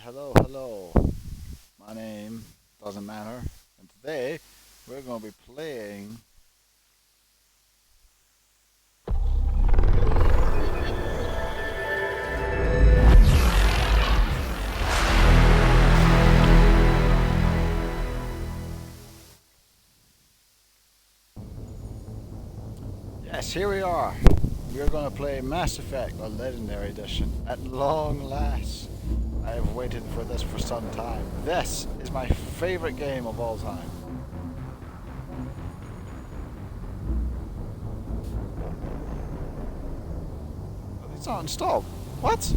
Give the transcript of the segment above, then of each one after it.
hello. My name doesn't matter. And today we're going to be playing. Yes, here we are. We're going to play Mass Effect, a Legendary Edition. At long last. I have waited for this for some time. This is my favorite game of all time. It's not installed. What?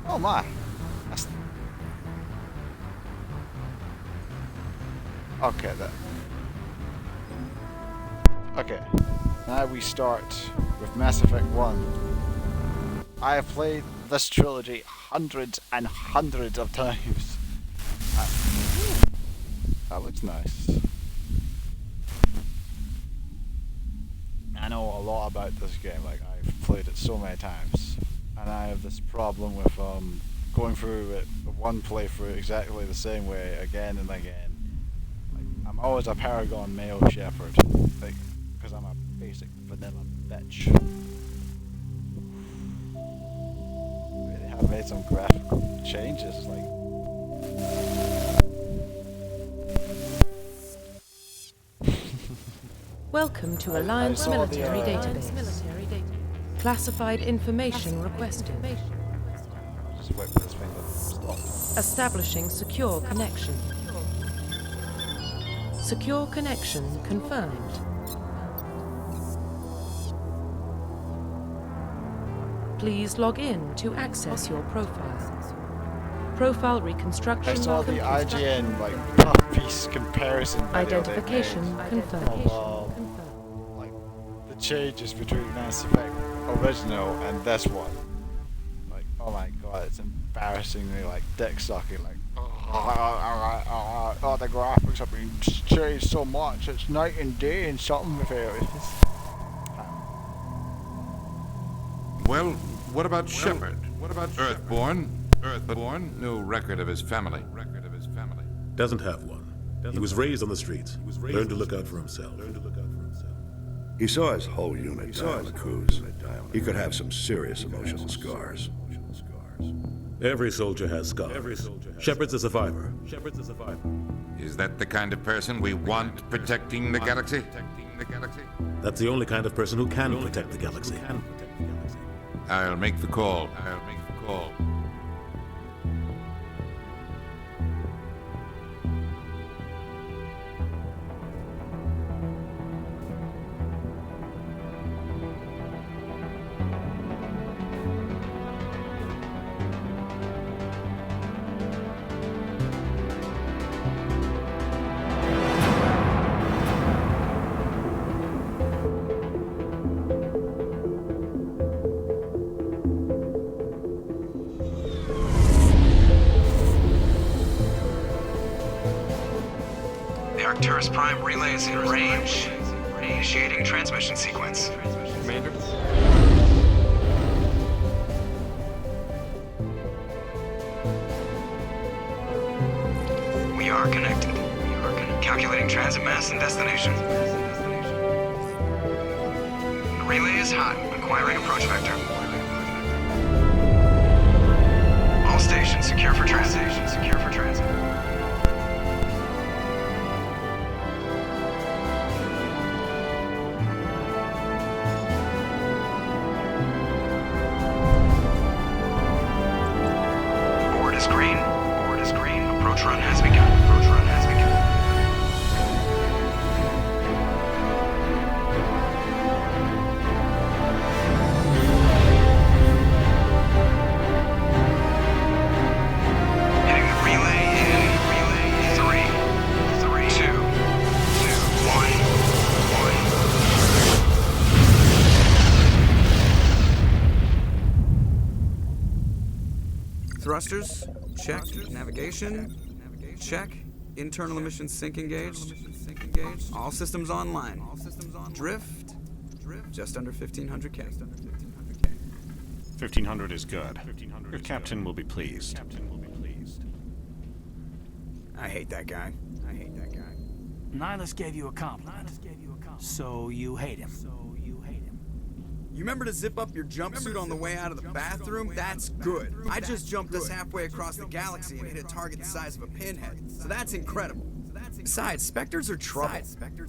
Oh my. That's... Okay, that. Okay. Now we start with Mass Effect 1. I have played this trilogy hundreds and hundreds of times. That looks nice. I know a lot about this game, like I've played it so many times. And I have this problem with going through it one playthrough exactly the same way again and again. Like, I'm always a Paragon male shepherd, like, because I'm a basic vanilla bitch. They have made some graphical changes, like. Welcome to Alliance saw the, Military Database. Classified information requested. Just wait for this thing to stop. Establishing secure connection. Secure connection confirmed. Please log in to access your profile. Profile reconstruction I saw the complete. IGN like puff piece comparison video Identification they made confirmed. of like the changes between Mass Effect original and this one. Like, oh my god, it's embarrassingly like dick sucking. Like, oh, the graphics have been changed so much. It's night and day and something with it. Well, what about Shepard? What about Earthborn? Earthborn? No record of his family. Doesn't have one. He was raised on the streets. Learned to look out for himself. He saw his whole unit die on the cruise. He could have some serious emotional scars. Every soldier has scars. Shepard's a survivor. Is that the kind of person we want protecting the galaxy? That's the only kind of person who can protect the galaxy. I'll make the call. The Arcturus Prime relay is in range. Initiating transmission sequence. Commander? We are connected. Calculating transit mass and destination. The relay is hot. Acquiring approach vector. All stations secure for transit. Board is green. Approach run has begun. Hitting the relay in 3, 2, 1. Thrusters, check. Navigation, check. Internal emissions sync engaged. All systems online. Drift, just under 1,500K. 1,500 is good. Your captain will be pleased. I hate that guy. Nihilus gave you a compliment. So you hate him. You remember to zip up your jumpsuit on the way out of the bathroom? That's good. I just jumped us halfway across the galaxy and hit a target the size of a pinhead. So that's incredible. Besides, Spectres are trouble.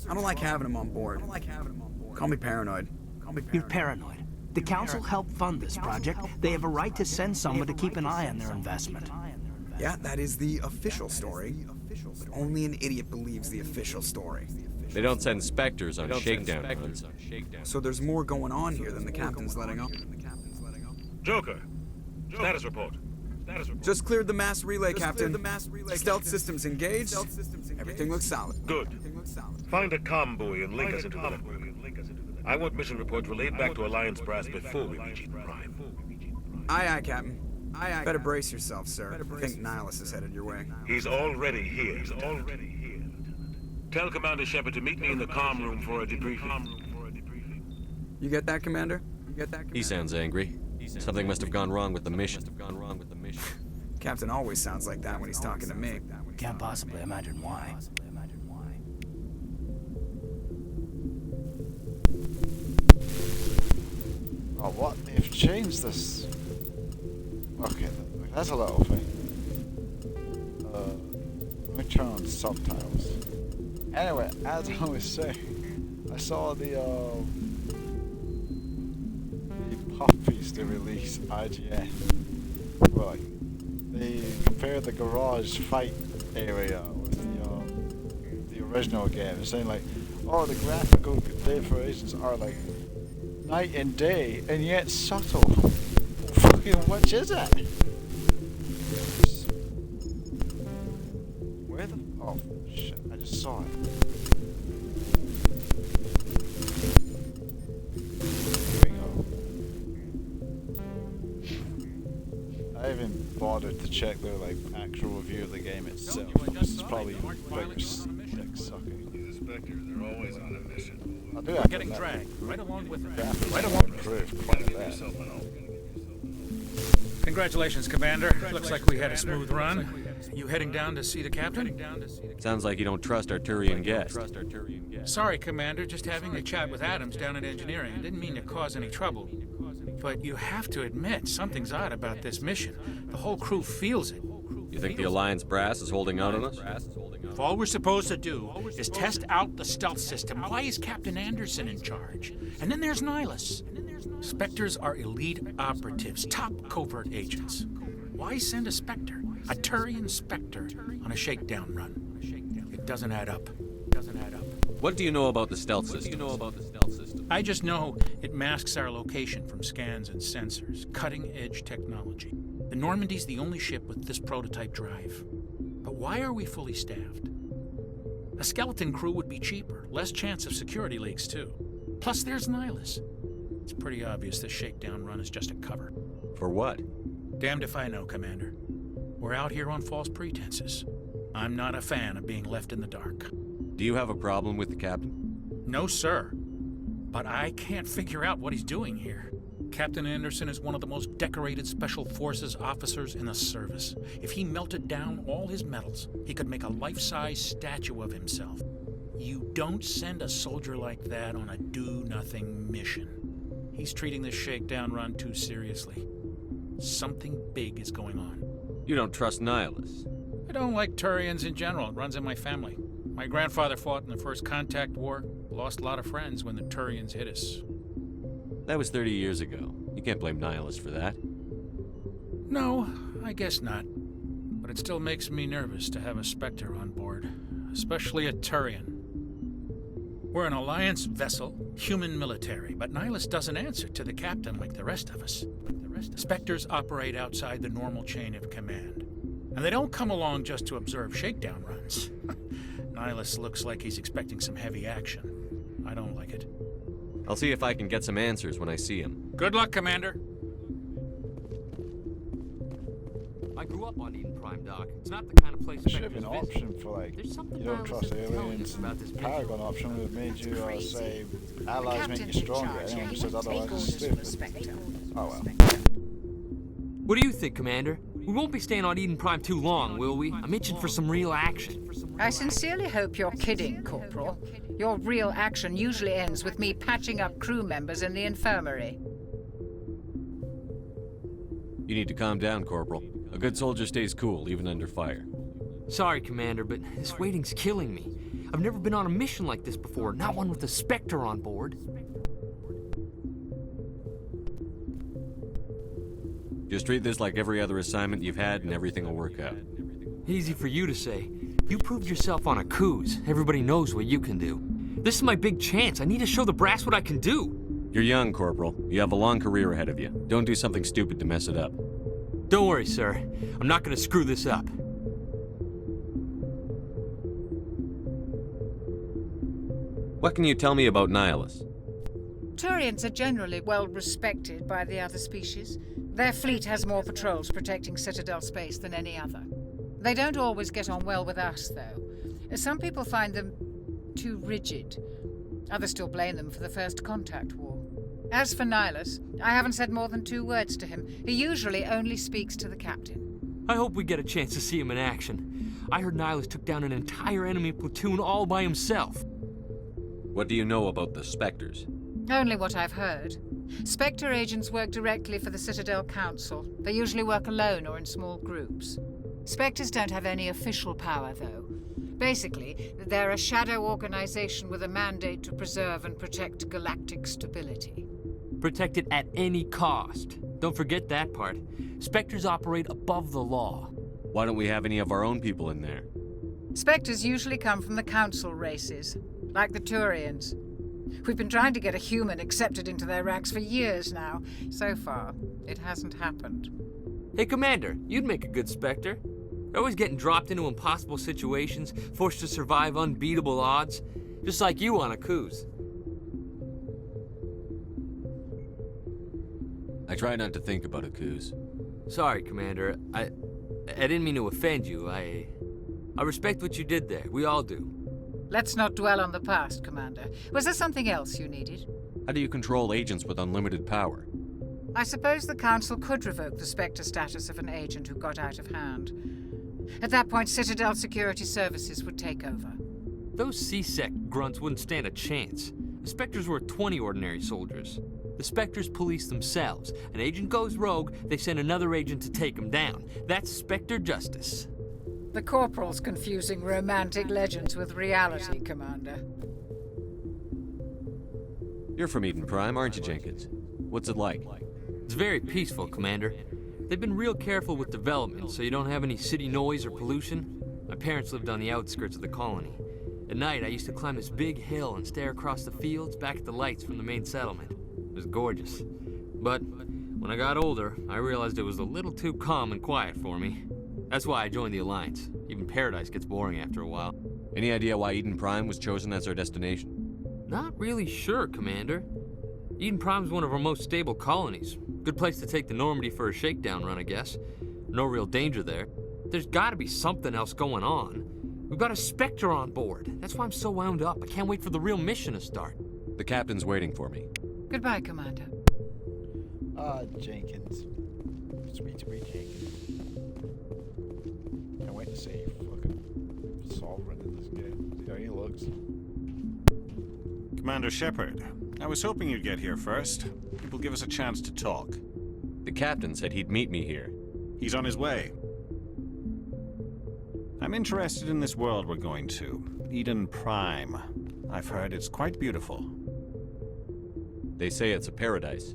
I don't like having them on board. Call me paranoid. You're paranoid. The Council helped fund this project. They have a right to send someone to keep an eye on their investment. Yeah, that is the official story. But only an idiot believes the official story. They don't send Spectres on shakedown runs. So there's more going on here than the captain's letting on. Joker, status report. Just cleared the mass relay, Captain. Stealth systems engaged. Everything looks solid. Good. Find a comm buoy and link us into the network. I want mission reports relayed back to Alliance Brass before we reach Eden Prime. Aye, Captain. Better brace yourself, sir. I think Nihilus is headed your way. He's already here. Tell Commander Shepard to meet me in the comm room for a debriefing. You get that, Commander? He sounds angry. Something must have gone wrong with the mission. Captain always sounds like that when he's talking to me. Can't possibly imagine why. Oh, what? They've changed this. Okay, that's a little thing. Let me turn on subtitles. Anyway, as I was saying, I saw the puppies they released, IGN. Well, they compared the garage fight area with the original game, saying like, oh, the graphical differences are like night and day, and yet subtle. Fucking which is it? Where the? Oh shit! I just saw it. Here we go. I haven't bothered to check their like actual review of the game itself. This is probably bigger dick sucking. These inspectors are always on a mission. I do have Getting dragged right along with them. Improved quite a bit. Congratulations, Commander. Looks like we had a smooth run. You heading down to see the captain? Sounds like you don't trust our Turian guest. Sorry, Commander. Just having a chat with Adams down at engineering. I didn't mean to cause any trouble. But you have to admit, something's odd about this mission. The whole crew feels it. You think the Alliance Brass is holding out on us? If all we're supposed to do is test out the stealth system, why is Captain Anderson in charge? And then there's Nihilus. Spectres are elite operatives, top covert agents. Why send a Spectre, a Turian Spectre, on a shakedown run? It doesn't add up. What do you know about the stealth system? I just know it masks our location from scans and sensors. Cutting-edge technology. The Normandy's the only ship with this prototype drive. But why are we fully staffed? A skeleton crew would be cheaper, less chance of security leaks too. Plus there's Nihilus. It's pretty obvious this shakedown run is just a cover. For what? Damned if I know, Commander. We're out here on false pretenses. I'm not a fan of being left in the dark. Do you have a problem with the captain? No, sir. But I can't figure out what he's doing here. Captain Anderson is one of the most decorated Special Forces officers in the service. If he melted down all his medals, he could make a life-size statue of himself. You don't send a soldier like that on a do-nothing mission. He's treating this shakedown run too seriously. Something big is going on. You don't trust Nihilus? I don't like Turians in general. It runs in my family. My grandfather fought in the First Contact War. Lost a lot of friends when the Turians hit us. That was 30 years ago. You can't blame Nihilus for that. No, I guess not. But it still makes me nervous to have a Spectre on board. Especially a Turian. We're an Alliance vessel, human military, but Nihilus doesn't answer to the captain like the rest of us. Spectres operate outside the normal chain of command. And they don't come along just to observe shakedown runs. Nihilus looks like he's expecting some heavy action. I don't like it. I'll see if I can get some answers when I see him. Good luck, Commander. grew up on Eden Prime, Doc. It's not the kind of place There should have been Spectres an visit. option for, like, There's something you don't Niles trust isn't telling aliens. us about this Paragon option would have made you say allies make you Captain's in stronger. charge. Anyone who He says won't take otherwise is orders from stupid. a Spectre. Oh well. What do you think, Commander? We won't be staying on Eden Prime too long, will we? I'm itching for some real action. I sincerely hope you're kidding, Corporal. Your real action usually ends with me patching up crew members in the infirmary. You need to calm down, Corporal. A good soldier stays cool, even under fire. Sorry, Commander, but this waiting's killing me. I've never been on a mission like this before, not one with a Spectre on board. Just treat this like every other assignment you've had and everything will work out. Easy for you to say. You proved yourself on Akuz. Everybody knows what you can do. This is my big chance. I need to show the brass what I can do. You're young, Corporal. You have a long career ahead of you. Don't do something stupid to mess it up. Don't worry, sir. I'm not gonna screw this up. What can you tell me about Nihilus? Turians are generally well respected by the other species. Their fleet has more patrols protecting Citadel space than any other. They don't always get on well with us, though. Some people find them too rigid. Others still blame them for the First Contact War. As for Nihilus, I haven't said more than 2 words to him. He usually only speaks to the captain. I hope we get a chance to see him in action. I heard Nihilus took down an entire enemy platoon all by himself. What do you know about the Spectres? Only what I've heard. Spectre agents work directly for the Citadel Council. They usually work alone or in small groups. Spectres don't have any official power, though. Basically, they're a shadow organization with a mandate to preserve and protect galactic stability. Protect it at any cost. Don't forget that part. Spectres operate above the law. Why don't we have any of our own people in there? Spectres usually come from the Council races, like the Turians. We've been trying to get a human accepted into their ranks for years now. So far, it hasn't happened. Hey, Commander, you'd make a good Spectre. You're always getting dropped into impossible situations, forced to survive unbeatable odds, just like you on Akuz. I try not to think about Akuz. Sorry, Commander. I didn't mean to offend you. I respect what you did there. We all do. Let's not dwell on the past, Commander. Was there something else you needed? How do you control agents with unlimited power? I suppose the Council could revoke the Spectre status of an agent who got out of hand. At that point, Citadel Security Services would take over. Those C-Sec grunts wouldn't stand a chance. The Spectres were 20 ordinary soldiers. The Spectres police themselves. An agent goes rogue, they send another agent to take him down. That's Spectre justice. The Corporal's confusing romantic legends with reality, Commander. You're from Eden Prime, aren't you, Jenkins? What's it like? It's very peaceful, Commander. They've been real careful with development, so you don't have any city noise or pollution. My parents lived on the outskirts of the colony. At night, I used to climb this big hill and stare across the fields back at the lights from the main settlement. It was gorgeous. But when I got older, I realized it was a little too calm and quiet for me. That's why I joined the Alliance. Even Paradise gets boring after a while. Any idea why Eden Prime was chosen as our destination? Not really sure, Commander. Eden Prime's one of our most stable colonies. Good place to take the Normandy for a shakedown run, I guess. No real danger there. There's gotta be something else going on. We've got a Spectre on board. That's why I'm so wound up. I can't wait for the real mission to start. The captain's waiting for me. Goodbye, Commander. Jenkins. Sweet Jenkins. Can't wait to see fucking Sovereign in this game. See how he looks. Commander Shepard, I was hoping you'd get here first. It will give us a chance to talk. The captain said he'd meet me here. He's on his way. I'm interested in this world we're going to. Eden Prime. I've heard it's quite beautiful. They say it's a paradise.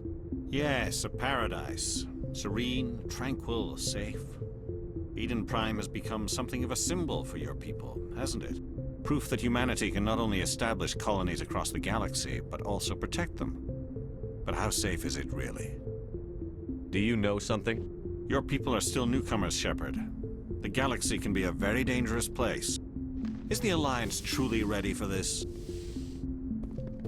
Yes, a paradise. Serene, tranquil, safe. Eden Prime has become something of a symbol for your people, hasn't it? Proof that humanity can not only establish colonies across the galaxy, but also protect them. But how safe is it really? Do you know something? Your people are still newcomers, Shepard. The galaxy can be a very dangerous place. Is the Alliance truly ready for this?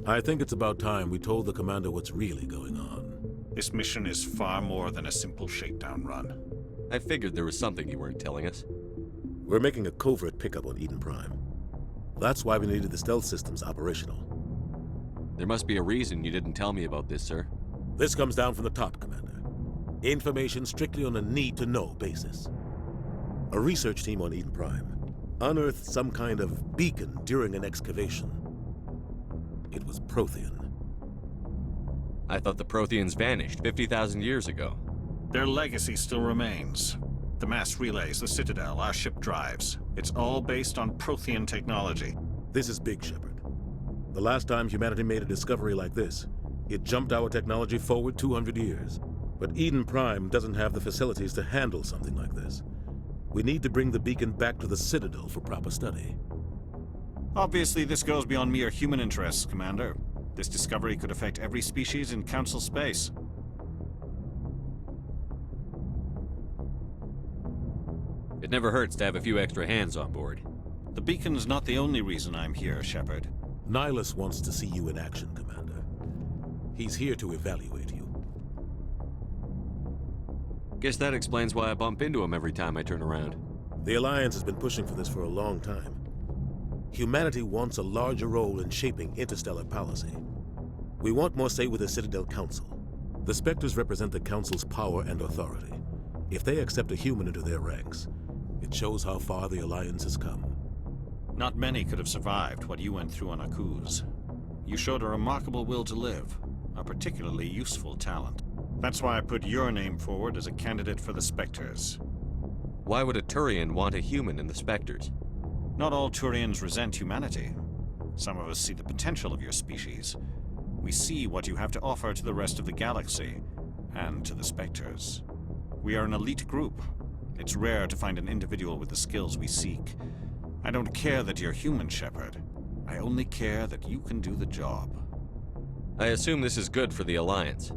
I think it's about time we told the commander what's really going on. This mission is far more than a simple shakedown run. I figured there was something you weren't telling us. We're making a covert pickup on Eden Prime. That's why we needed the stealth systems operational. There must be a reason you didn't tell me about this, sir. This comes down from the top, Commander. Information strictly on a need-to-know basis. A research team on Eden Prime unearthed some kind of beacon during an excavation. It was Prothean. I thought the Protheans vanished 50,000 years ago. Their legacy still remains. The mass relays, the Citadel, our ship drives. It's all based on Prothean technology. This is big, Shepard. The last time humanity made a discovery like this, it jumped our technology forward 200 years. But Eden Prime doesn't have the facilities to handle something like this. We need to bring the beacon back to the Citadel for proper study. Obviously, this goes beyond mere human interests, Commander. This discovery could affect every species in Council space. It never hurts to have a few extra hands on board. The beacon's not the only reason I'm here, Shepard. Nihilus wants to see you in action, Commander. He's here to evaluate you. Guess that explains why I bump into him every time I turn around. The Alliance has been pushing for this for a long time. Humanity wants a larger role in shaping interstellar policy. We want more say with the Citadel Council. The Spectres represent the Council's power and authority. If they accept a human into their ranks, it shows how far the Alliance has come. Not many could have survived what you went through on Akuz. You showed a remarkable will to live, a particularly useful talent. That's why I put your name forward as a candidate for the Spectres. Why would a Turian want a human in the Spectres? Not all Turians resent humanity. Some of us see the potential of your species. We see what you have to offer to the rest of the galaxy, and to the Spectres. We are an elite group. It's rare to find an individual with the skills we seek. I don't care that you're human, Shepard. I only care that you can do the job. I assume this is good for the Alliance.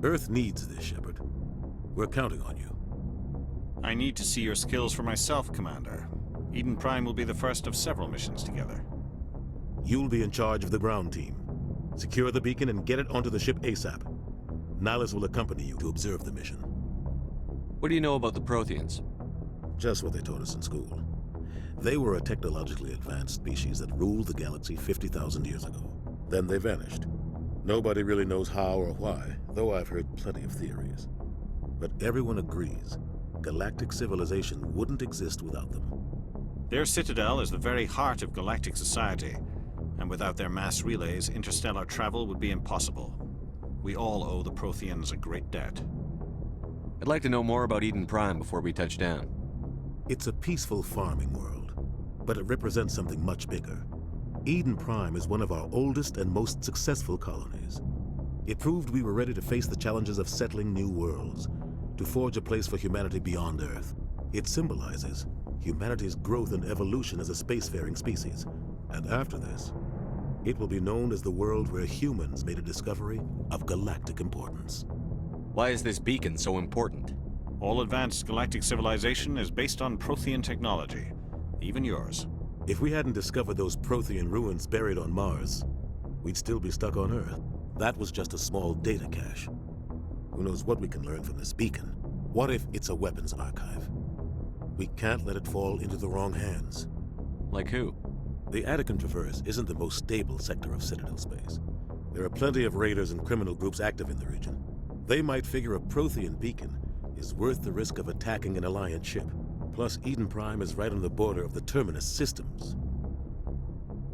Earth needs this, Shepard. We're counting on you. I need to see your skills for myself, Commander. Eden Prime will be the first of several missions together. You'll be in charge of the ground team. Secure the beacon and get it onto the ship ASAP. Nihilus will accompany you to observe the mission. What do you know about the Protheans? Just what they taught us in school. They were a technologically advanced species that ruled the galaxy 50,000 years ago. Then they vanished. Nobody really knows how or why, though I've heard plenty of theories. But everyone agrees, galactic civilization wouldn't exist without them. Their citadel is the very heart of galactic society, and without their mass relays, interstellar travel would be impossible. We all owe the Protheans a great debt. I'd like to know more about Eden Prime before we touch down. It's a peaceful farming world, but it represents something much bigger. Eden Prime is one of our oldest and most successful colonies. It proved we were ready to face the challenges of settling new worlds, to forge a place for humanity beyond Earth. It symbolizes humanity's growth and evolution as a spacefaring species. And after this, it will be known as the world where humans made a discovery of galactic importance. Why is this beacon so important? All advanced galactic civilization is based on Prothean technology, even yours. If we hadn't discovered those Prothean ruins buried on Mars, we'd still be stuck on Earth. That was just a small data cache. Who knows what we can learn from this beacon? What if it's a weapons archive? We can't let it fall into the wrong hands. Like who? The Attican Traverse isn't the most stable sector of Citadel space. There are plenty of raiders and criminal groups active in the region. They might figure a Prothean beacon is worth the risk of attacking an Alliance ship. Plus, Eden Prime is right on the border of the Terminus systems.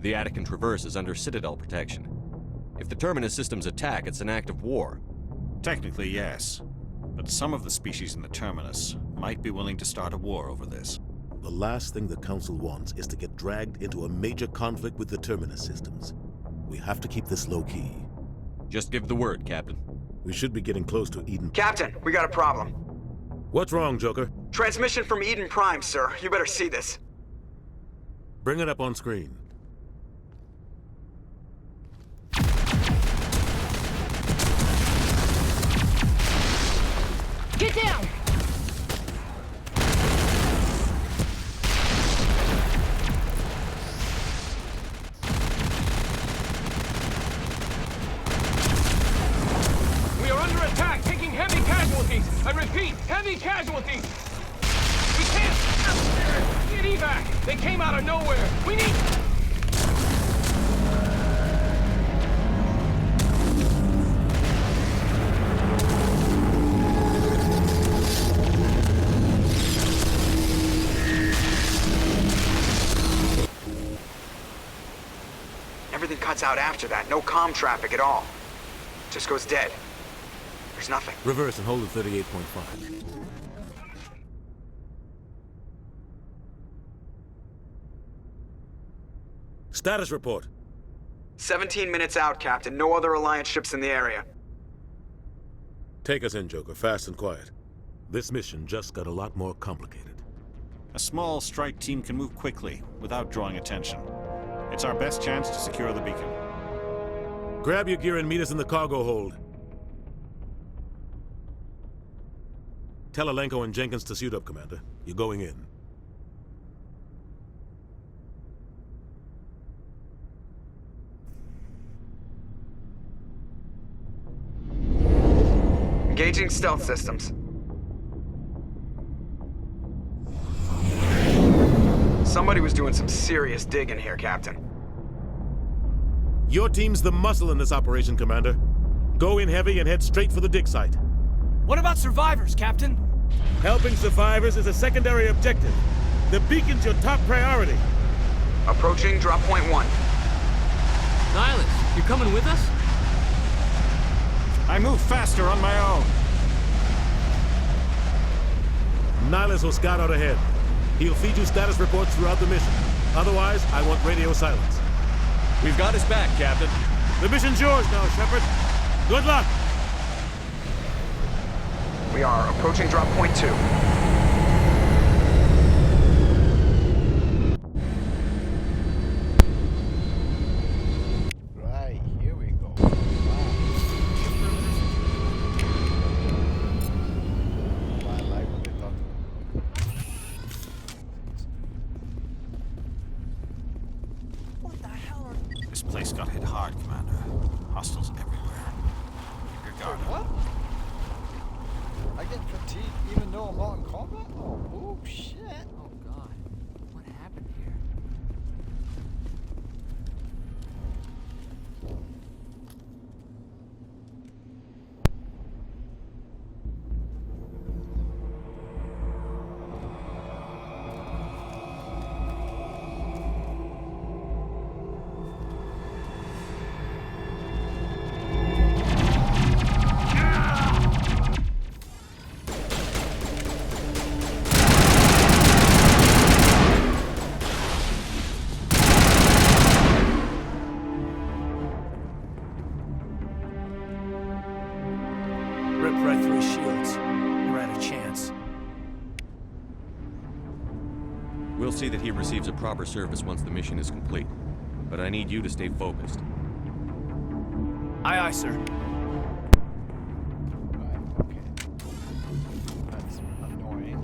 The Attican Traverse is under Citadel protection. If the Terminus systems attack, it's an act of war. Technically, yes. But some of the species in the Terminus might be willing to start a war over this. The last thing the Council wants is to get dragged into a major conflict with the Terminus systems. We have to keep this low-key. Just give the word, Captain. We should be getting close to Eden. Captain, we got a problem. What's wrong, Joker? Transmission from Eden Prime, sir. You better see this. Bring it up on screen. Get down! We are under attack! Take casualty! We can't... Get evac! They came out of nowhere! We need... Everything cuts out after that. No comm traffic at all. Just goes dead. There's nothing. Reverse and hold at 38.5. Status report. 17 minutes out, Captain. No other Alliance ships in the area. Take us in, Joker, fast and quiet. This mission just got a lot more complicated. A small strike team can move quickly, without drawing attention. It's our best chance to secure the beacon. Grab your gear and meet us in the cargo hold. Tell Alenko and Jenkins to suit up, Commander. You're going in. Engaging stealth systems. Somebody was doing some serious digging here, Captain. Your team's the muscle in this operation, Commander. Go in heavy and head straight for the dig site. What about survivors, Captain? Helping survivors is a secondary objective. The beacon's your top priority. Approaching drop point 1. Nihilus, you coming with us? I move faster on my own. Nihilus will scout out ahead. He'll feed you status reports throughout the mission. Otherwise, I want radio silence. We've got his back, Captain. The mission's yours now, Shepard. Good luck. We are approaching drop point 2. Right, here we go. I like what they thought. This place got hit hard, Commander. Hostiles everywhere. Keep your guard up. What? I get fatigued even though I'm not in combat? Oh shit. Oh god. What happened here? Ripped right through his shields. Never had a chance. We'll see that he receives a proper service once the mission is complete. But I need you to stay focused. Aye, aye, sir. Right, okay. That's annoying.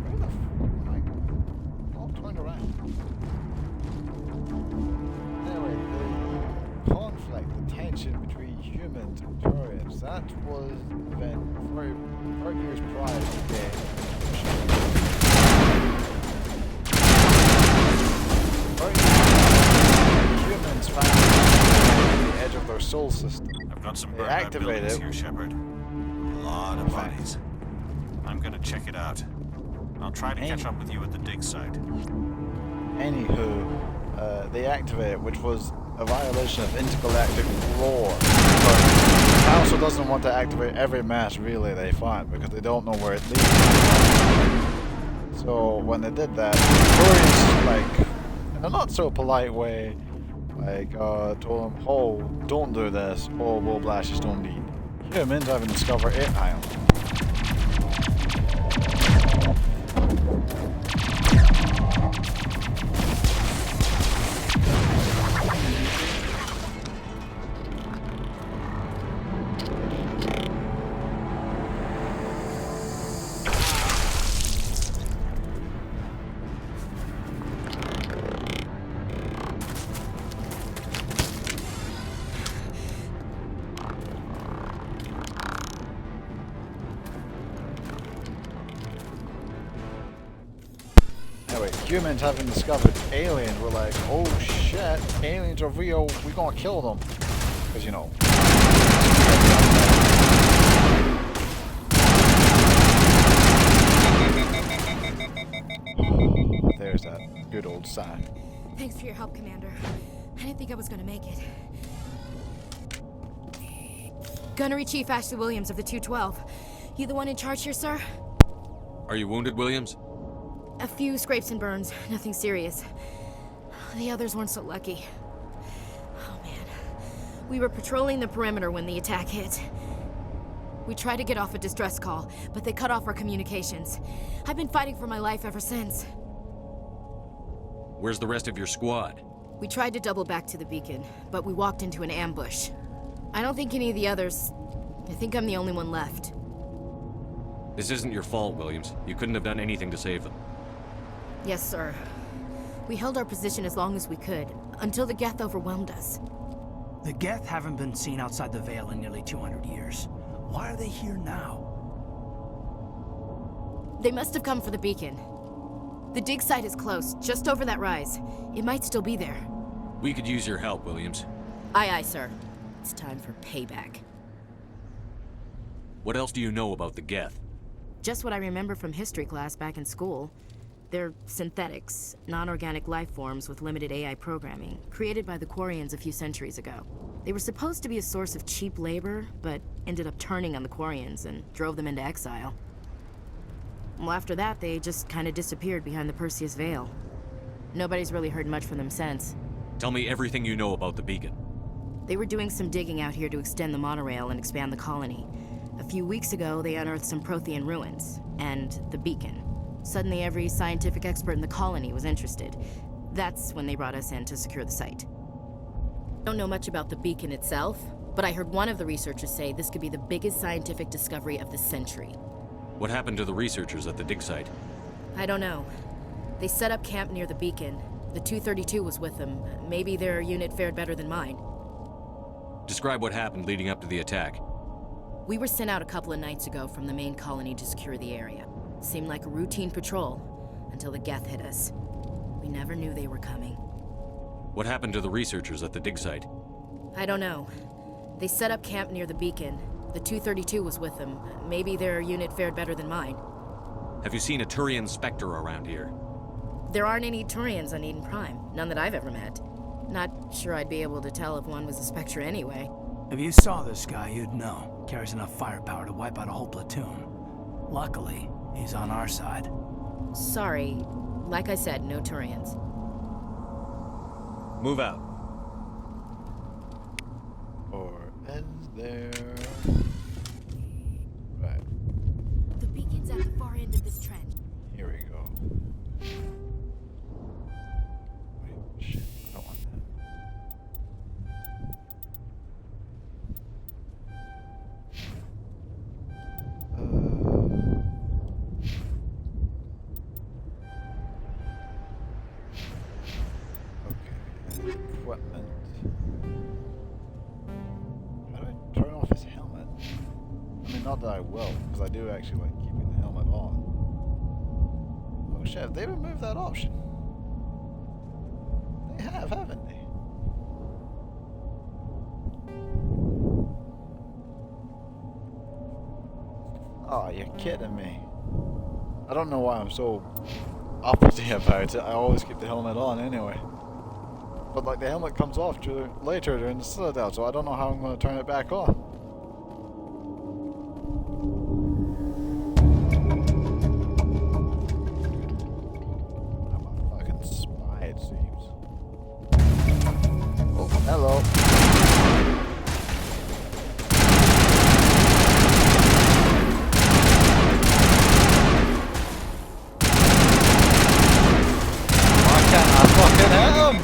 Where the fuck am I going? Oh, turned around. Anyway, the conflict, the tension between humans and Turians, that was an event 30 years prior to the game. Humans found the edge of their soul system. I've got some They burned out activate buildings it. here, Shepard. A lot of bodies. I'm gonna check it out. I'll try to catch up with you at the dig site. Anywho, they activate it, which was a violation of intergalactic lore. But Council doesn't want to activate every mass relay they find because they don't know where it leads. So when they did that, Turians, like, in a not so polite way, like, told them, oh, don't do this, or we'll blast your stone lead. Humans haven't discovered it island. Anyway, humans having discovered aliens, we're like, oh shit, aliens are real, we gonna kill them. Because, you know. There's that good old sign. Thanks for your help, Commander. I didn't think I was gonna make it. Gunnery Chief Ashley Williams of the 212. You the one in charge here, sir? Are you wounded, Williams? A few scrapes and burns, nothing serious. The others weren't so lucky. Oh man. We were patrolling the perimeter when the attack hit. We tried to get off a distress call, but they cut off our communications. I've been fighting for my life ever since. Where's the rest of your squad? We tried to double back to the beacon, but we walked into an ambush. I don't think any of the others... I think I'm the only one left. This isn't your fault, Williams. You couldn't have done anything to save them. Yes, sir. We held our position as long as we could, until the Geth overwhelmed us. The Geth haven't been seen outside the Veil in nearly 200 years. Why are they here now? They must have come for the beacon. The dig site is close, just over that rise. It might still be there. We could use your help, Williams. Aye, aye, sir. It's time for payback. What else do you know about the Geth? Just what I remember from history class back in school. They're synthetics, non-organic life forms with limited AI programming, created by the Quarians a few centuries ago. They were supposed to be a source of cheap labor, but ended up turning on the Quarians and drove them into exile. Well, after that, they just kind of disappeared behind the Perseus Veil. Nobody's really heard much from them since. Tell me everything you know about the beacon. They were doing some digging out here to extend the monorail and expand the colony. A few weeks ago, they unearthed some Prothean ruins, and the beacon. Suddenly, every scientific expert in the colony was interested. That's when they brought us in to secure the site. Don't know much about the beacon itself, but I heard one of the researchers say this could be the biggest scientific discovery of the century. What happened to the researchers at the dig site? I don't know. They set up camp near the beacon. The 232 was with them. Maybe their unit fared better than mine. Describe what happened leading up to the attack. We were sent out a couple of nights ago from the main colony to secure the area. Seemed like a routine patrol, until the Geth hit us. We never knew they were coming. What happened to the researchers at the dig site? I don't know. They set up camp near the beacon. The 232 was with them. Maybe their unit fared better than mine. Have you seen a Turian Spectre around here? There aren't any Turians on Eden Prime. None that I've ever met. Not sure I'd be able to tell if one was a Spectre anyway. If you saw this guy, you'd know. Carries enough firepower to wipe out a whole platoon. Luckily, he's on our side. Sorry. Like I said, no Turians. Move out. Or is there... Right. The beacon's at the far end of this trench. Here we go. Wait, shit. I don't want equipment. How do I turn off his helmet? I mean, not that I will, because I do actually like keeping the helmet on. Oh shit, have they removed that option? They have, haven't they? Oh, you're kidding me. I don't know why I'm so uppity about it. I always keep the helmet on anyway. But like the helmet comes off later during the Citadel, so I don't know how I'm going to turn it back on. I'm a fucking spy, it seems. Oh, hello. Why can't I fucking hit him?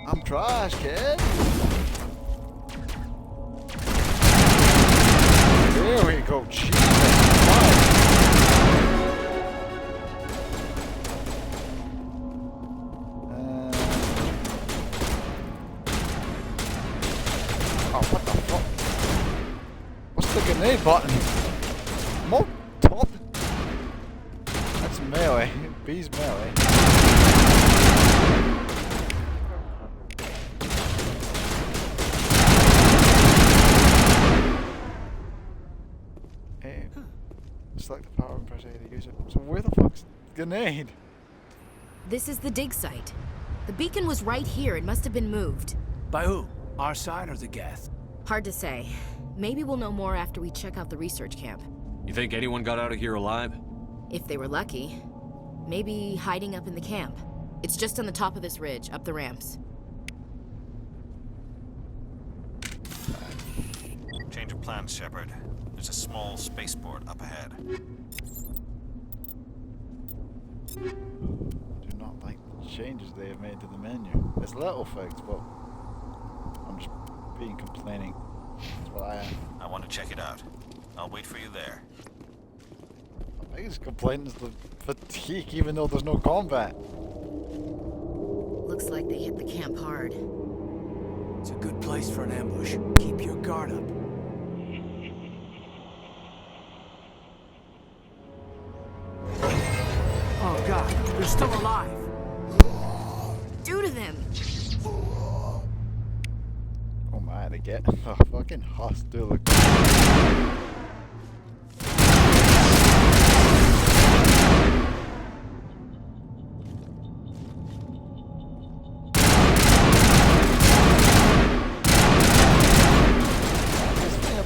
I'm trash, kid. There we go. Jesus Christ. Oh, what the fuck? What's the grenade button? Molotov? That's melee. B's melee. Hey, select the power and press A to use it. So where the fuck's the grenade? This is the dig site. The beacon was right here. It must have been moved. By who? Our side or the Geth? Hard to say. Maybe we'll know more after we check out the research camp. You think anyone got out of here alive? If they were lucky. Maybe hiding up in the camp. It's just on the top of this ridge, up the ramps. Change of plans, Shepard. There's a small spaceport up ahead. Do not like the changes they have made to the menu. There's little things, but I'm just being complaining. That's what I am. I want to check it out. I'll wait for you there. My biggest complaint is the fatigue, even though there's no combat. Looks like they hit the camp hard. It's a good place for an ambush. Keep your guard up. Oh god, they're still alive. Do to them! Oh my, they get fucking hostile.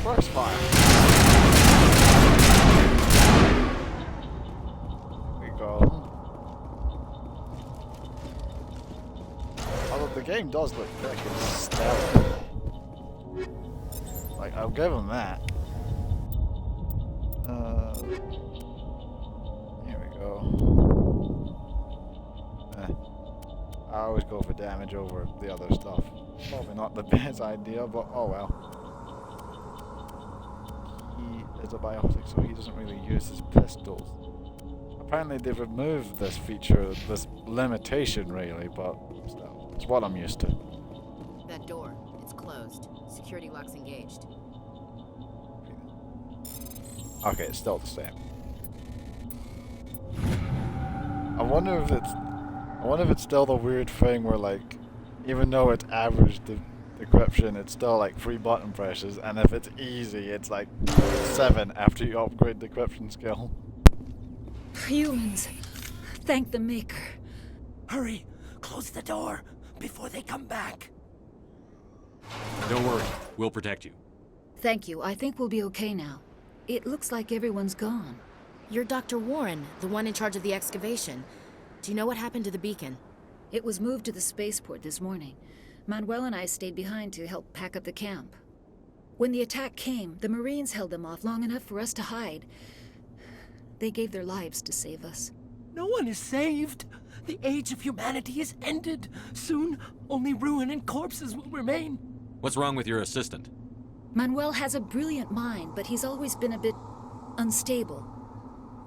Brush fire. We go. Although the game does look freaking stellar. Like, I'll give them that. Here we go. I always go for damage over the other stuff. Probably not the best idea, but oh well. Is a biotic, so he doesn't really use his pistols. Apparently they've removed this feature, this limitation really, but still, it's what I'm used to. That door, it's closed. Security lock's engaged. Okay, it's still the same. I wonder if it's still the weird thing where, like, even though it's average decryption, it's still like 3 button presses, and if it's easy, it's like 7 after you upgrade the decryption skill. Humans, thank the Maker. Hurry, close the door before they come back. Don't worry, we'll protect you. Thank you. I think we'll be okay now. It looks like everyone's gone. You're Dr. Warren, the one in charge of the excavation. Do you know what happened to the beacon? It was moved to the spaceport this morning. Manuel and I stayed behind to help pack up the camp. When the attack came, the Marines held them off long enough for us to hide. They gave their lives to save us. No one is saved. The age of humanity is ended. Soon, only ruin and corpses will remain. What's wrong with your assistant? Manuel has a brilliant mind, but he's always been a bit unstable.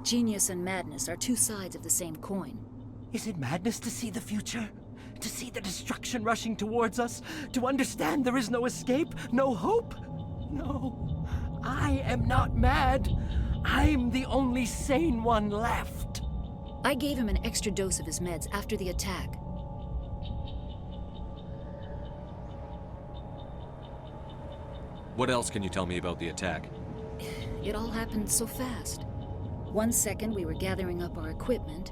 Genius and madness are 2 sides of the same coin. Is it madness to see the future? To see the destruction rushing towards us? To understand there is no escape? No hope? No. I am not mad. I'm the only sane one left. I gave him an extra dose of his meds after the attack. What else can you tell me about the attack? It all happened so fast. 1 second we were gathering up our equipment.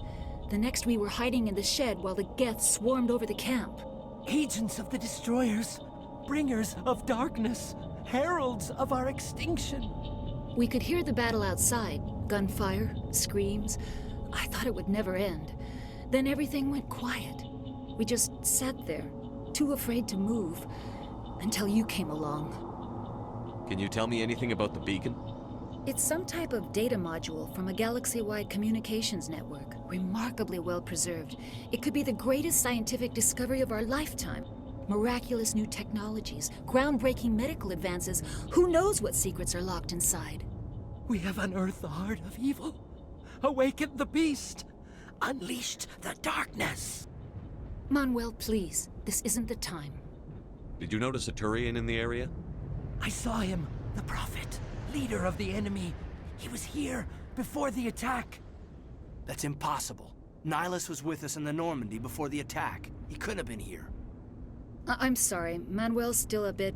The next we were hiding in the shed while the Geth swarmed over the camp. Agents of the Destroyers, bringers of darkness, heralds of our extinction. We could hear the battle outside. Gunfire, screams. I thought it would never end. Then everything went quiet. We just sat there, too afraid to move, until you came along. Can you tell me anything about the beacon? It's some type of data module from a galaxy-wide communications network. Remarkably well preserved. It could be the greatest scientific discovery of our lifetime. Miraculous new technologies, groundbreaking medical advances. Who knows what secrets are locked inside? We have unearthed the heart of evil, awakened the beast, unleashed the darkness. Manuel, please. This isn't the time. Did you notice a Turian in the area? I saw him, the Prophet, leader of the enemy. He was here before the attack. That's impossible. Nihilus was with us in the Normandy before the attack. He couldn't have been here. I'm sorry. Manuel's still a bit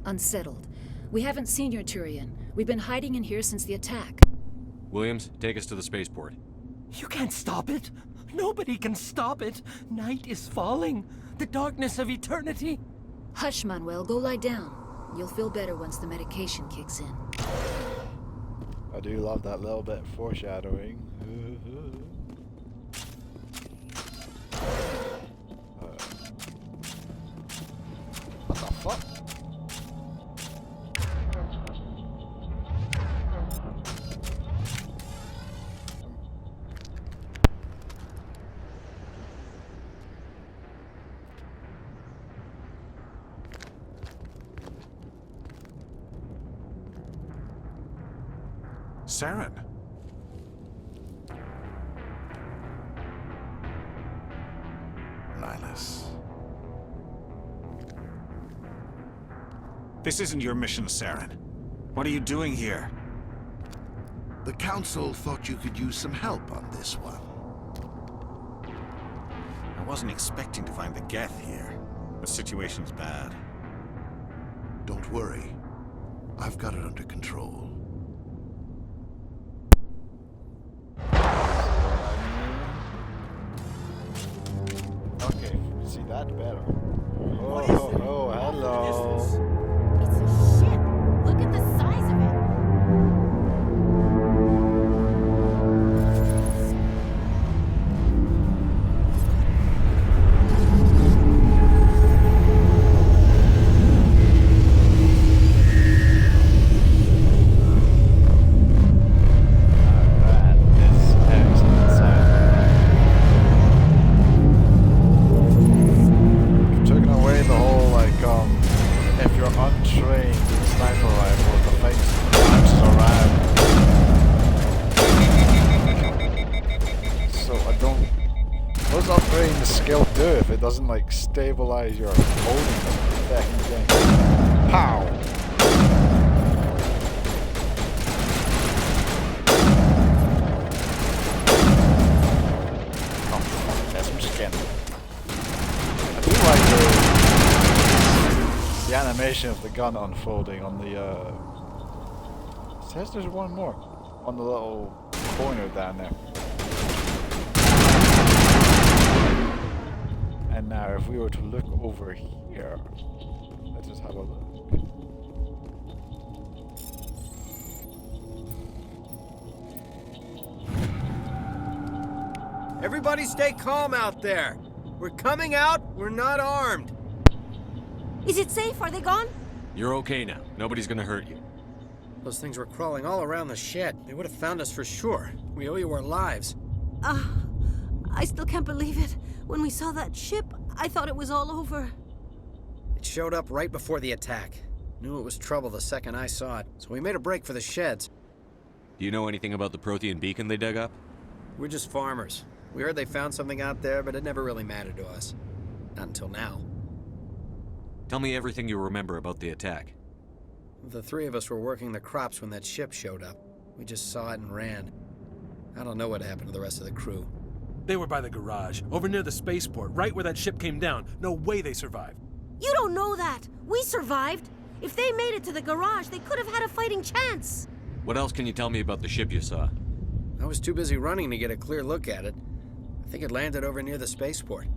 unsettled. We haven't seen your Turian. We've been hiding in here since the attack. Williams, take us to the spaceport. You can't stop it. Nobody can stop it. Night is falling. The darkness of eternity. Hush, Manuel. Go lie down. You'll feel better once the medication kicks in. I do love that little bit of foreshadowing. What the fuck? Saren. Nihilus. This isn't your mission, Saren. What are you doing here? The Council thought you could use some help on this one. I wasn't expecting to find the Geth here. The situation's bad. Don't worry. I've got it under control. Okay, see that better. Oh, hello. It's a ship. Look at the size of it. Doesn't like stabilize your holding the thing. Pow! Oh, fuck, that's some skin. I do like the animation of the gun unfolding on the it says there's one more on the little corner down there. And now if we were to look over here, let's just have a look. Everybody stay calm out there. We're coming out, we're not armed. Is it safe? Are they gone? You're okay now. Nobody's gonna hurt you. Those things were crawling all around the shed. They would have found us for sure. We owe you our lives. I still can't believe it. When we saw that ship, I thought it was all over. It showed up right before the attack. Knew it was trouble the second I saw it, so we made a break for the sheds. Do you know anything about the Prothean beacon they dug up? We're just farmers. We heard they found something out there, but it never really mattered to us. Not until now. Tell me everything you remember about the attack. The three of us were working the crops when that ship showed up. We just saw it and ran. I don't know what happened to the rest of the crew. They were by the garage, over near the spaceport, right where that ship came down. No way they survived. You don't know that. We survived. If they made it to the garage, they could have had a fighting chance. What else can you tell me about the ship you saw? I was too busy running to get a clear look at it. I think it landed over near the spaceport.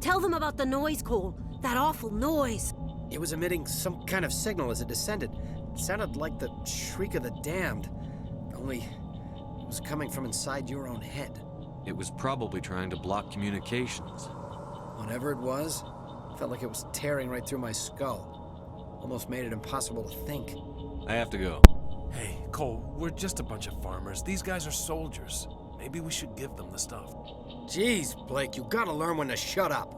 Tell them about the noise, Cole. That awful noise. It was emitting some kind of signal as it descended. It sounded like the shriek of the damned. Only it was coming from inside your own head. It was probably trying to block communications. Whatever it was, felt like it was tearing right through my skull. Almost made it impossible to think. I have to go. Hey, Cole, we're just a bunch of farmers. These guys are soldiers. Maybe we should give them the stuff. Jeez, Blake, you gotta learn when to shut up.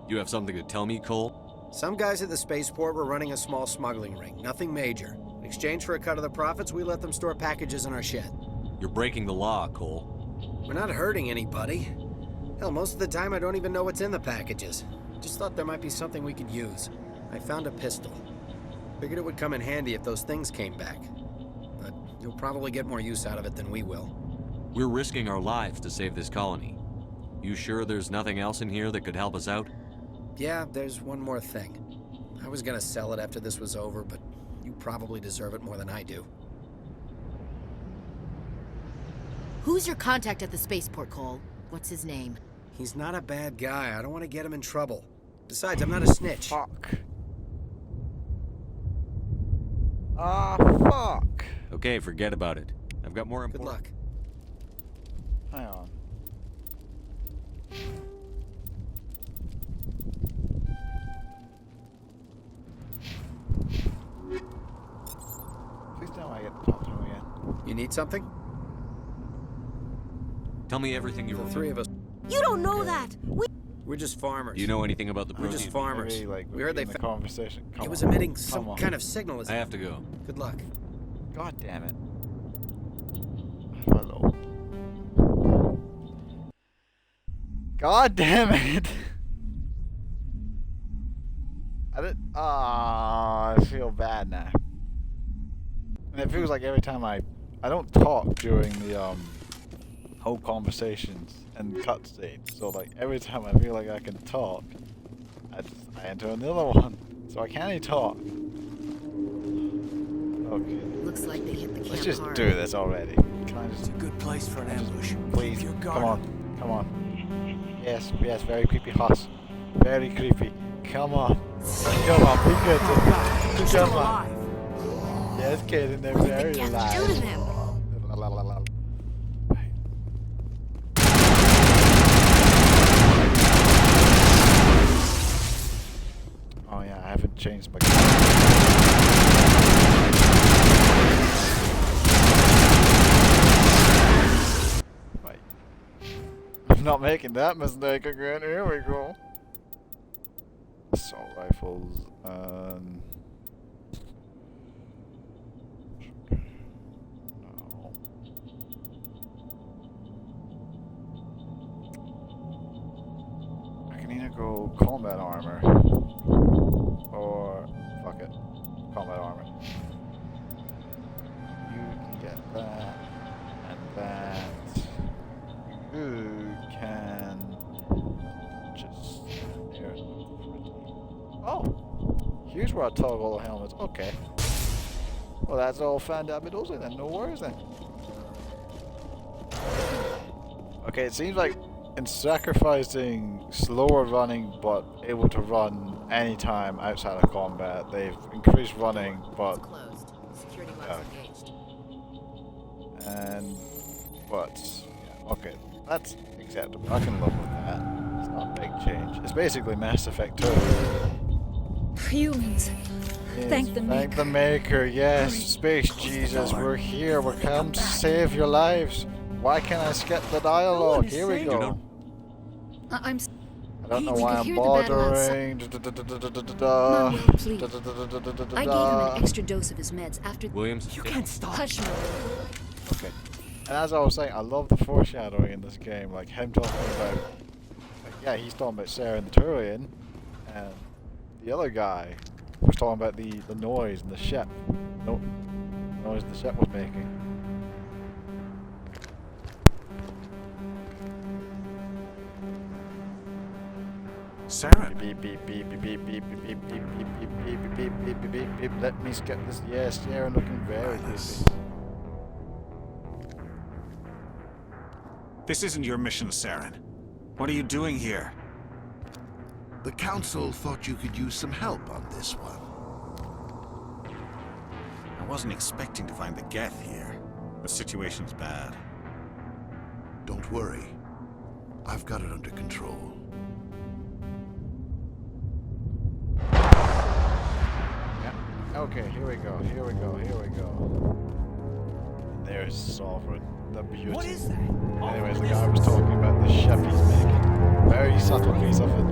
You have something to tell me, Cole? Some guys at the spaceport were running a small smuggling ring, nothing major. In exchange for a cut of the profits, we let them store packages in our shed. You're breaking the law, Cole. We're not hurting anybody. Hell, most of the time I don't even know what's in the packages. Just thought there might be something we could use. I found a pistol. Figured it would come in handy if those things came back. But you'll probably get more use out of it than we will. We're risking our lives to save this colony. You sure there's nothing else in here that could help us out? Yeah, there's one more thing. I was gonna sell it after this was over, but you probably deserve it more than I do. Who's your contact at the spaceport, Cole? What's his name? He's not a bad guy. I don't want to get him in trouble. Besides, I'm not a snitch. Fuck. Fuck. Okay, forget about it. I've got more Good luck. Hang on. Please tell me I get to talk to him again. You need something? Tell me everything you remember. The three of us. You don't know that! We're just farmers. Do you know anything about the We're just farmers. Maybe, like, we heard they in the conversation. Come It was on. emitting Come some on. kind of signal. I have to go. Good luck. God damn it. Hello. God damn it. I feel bad now. And it feels like every time I don't talk during the whole conversations and cutscenes. So like every time I feel like I can talk, I enter another one. So I can't even talk. Okay. Looks like they hit the camp Let's just hard. do this already. Can I just... It's a good place for an ambush. Please, Keep your come guard on, come on. Yes, yes, very creepy house. Very creepy. Come on. Come on, be good. Come on. Yes, kid, they're very alive. Do to them. La, la, la, la. Oh yeah, I haven't changed my Right. I'm not making that mistake again. Here we go. Assault rifles and no. I can either go combat armor or fuck it, combat armor. You can get that and that. You can just stand there. Oh, here's where I toggle all the helmets. Okay. Well, that's all fandabidozy then. No worries then. Okay, it seems like in sacrificing slower running but able to run anytime outside of combat, they've increased running but Closed. Security guards engaged. and but yeah, okay, that's acceptable. I can live with that. It's not a big change. It's basically Mass Effect 2. Humans. Thank the Thank the Maker, yes. Space Jesus, we're here. We're come to save your lives. Why can't I skip the dialogue? Here we go. I'm. I don't know We why could I'm hear the battle bothering. Mommy, please. I gave him an extra dose of his meds after. Williams? You can't stop. Hush, Mom. Okay. And as I was saying, I love the foreshadowing in this game. Like him talking about, like, yeah, he's talking about Sarah and the Turian, and the other guy was talking about the noise in the ship. No, noise the ship was making. Sarah. Beep beep beep beep beep beep beep beep beep beep beep beep beep beep beep beep beep. Let me skip this. Yes, Sarah looking very creepy. This isn't your mission, Saren. What are you doing here? The Council thought you could use some help on this one. I wasn't expecting to find the Geth here. The situation's bad. Don't worry. I've got it under control. Yeah. Okay, here we go. Here we go. Here we go. There's Sovereign. The beauty. What is that? Anyways, the guy was talking about the ship he's making. Very subtle piece of it.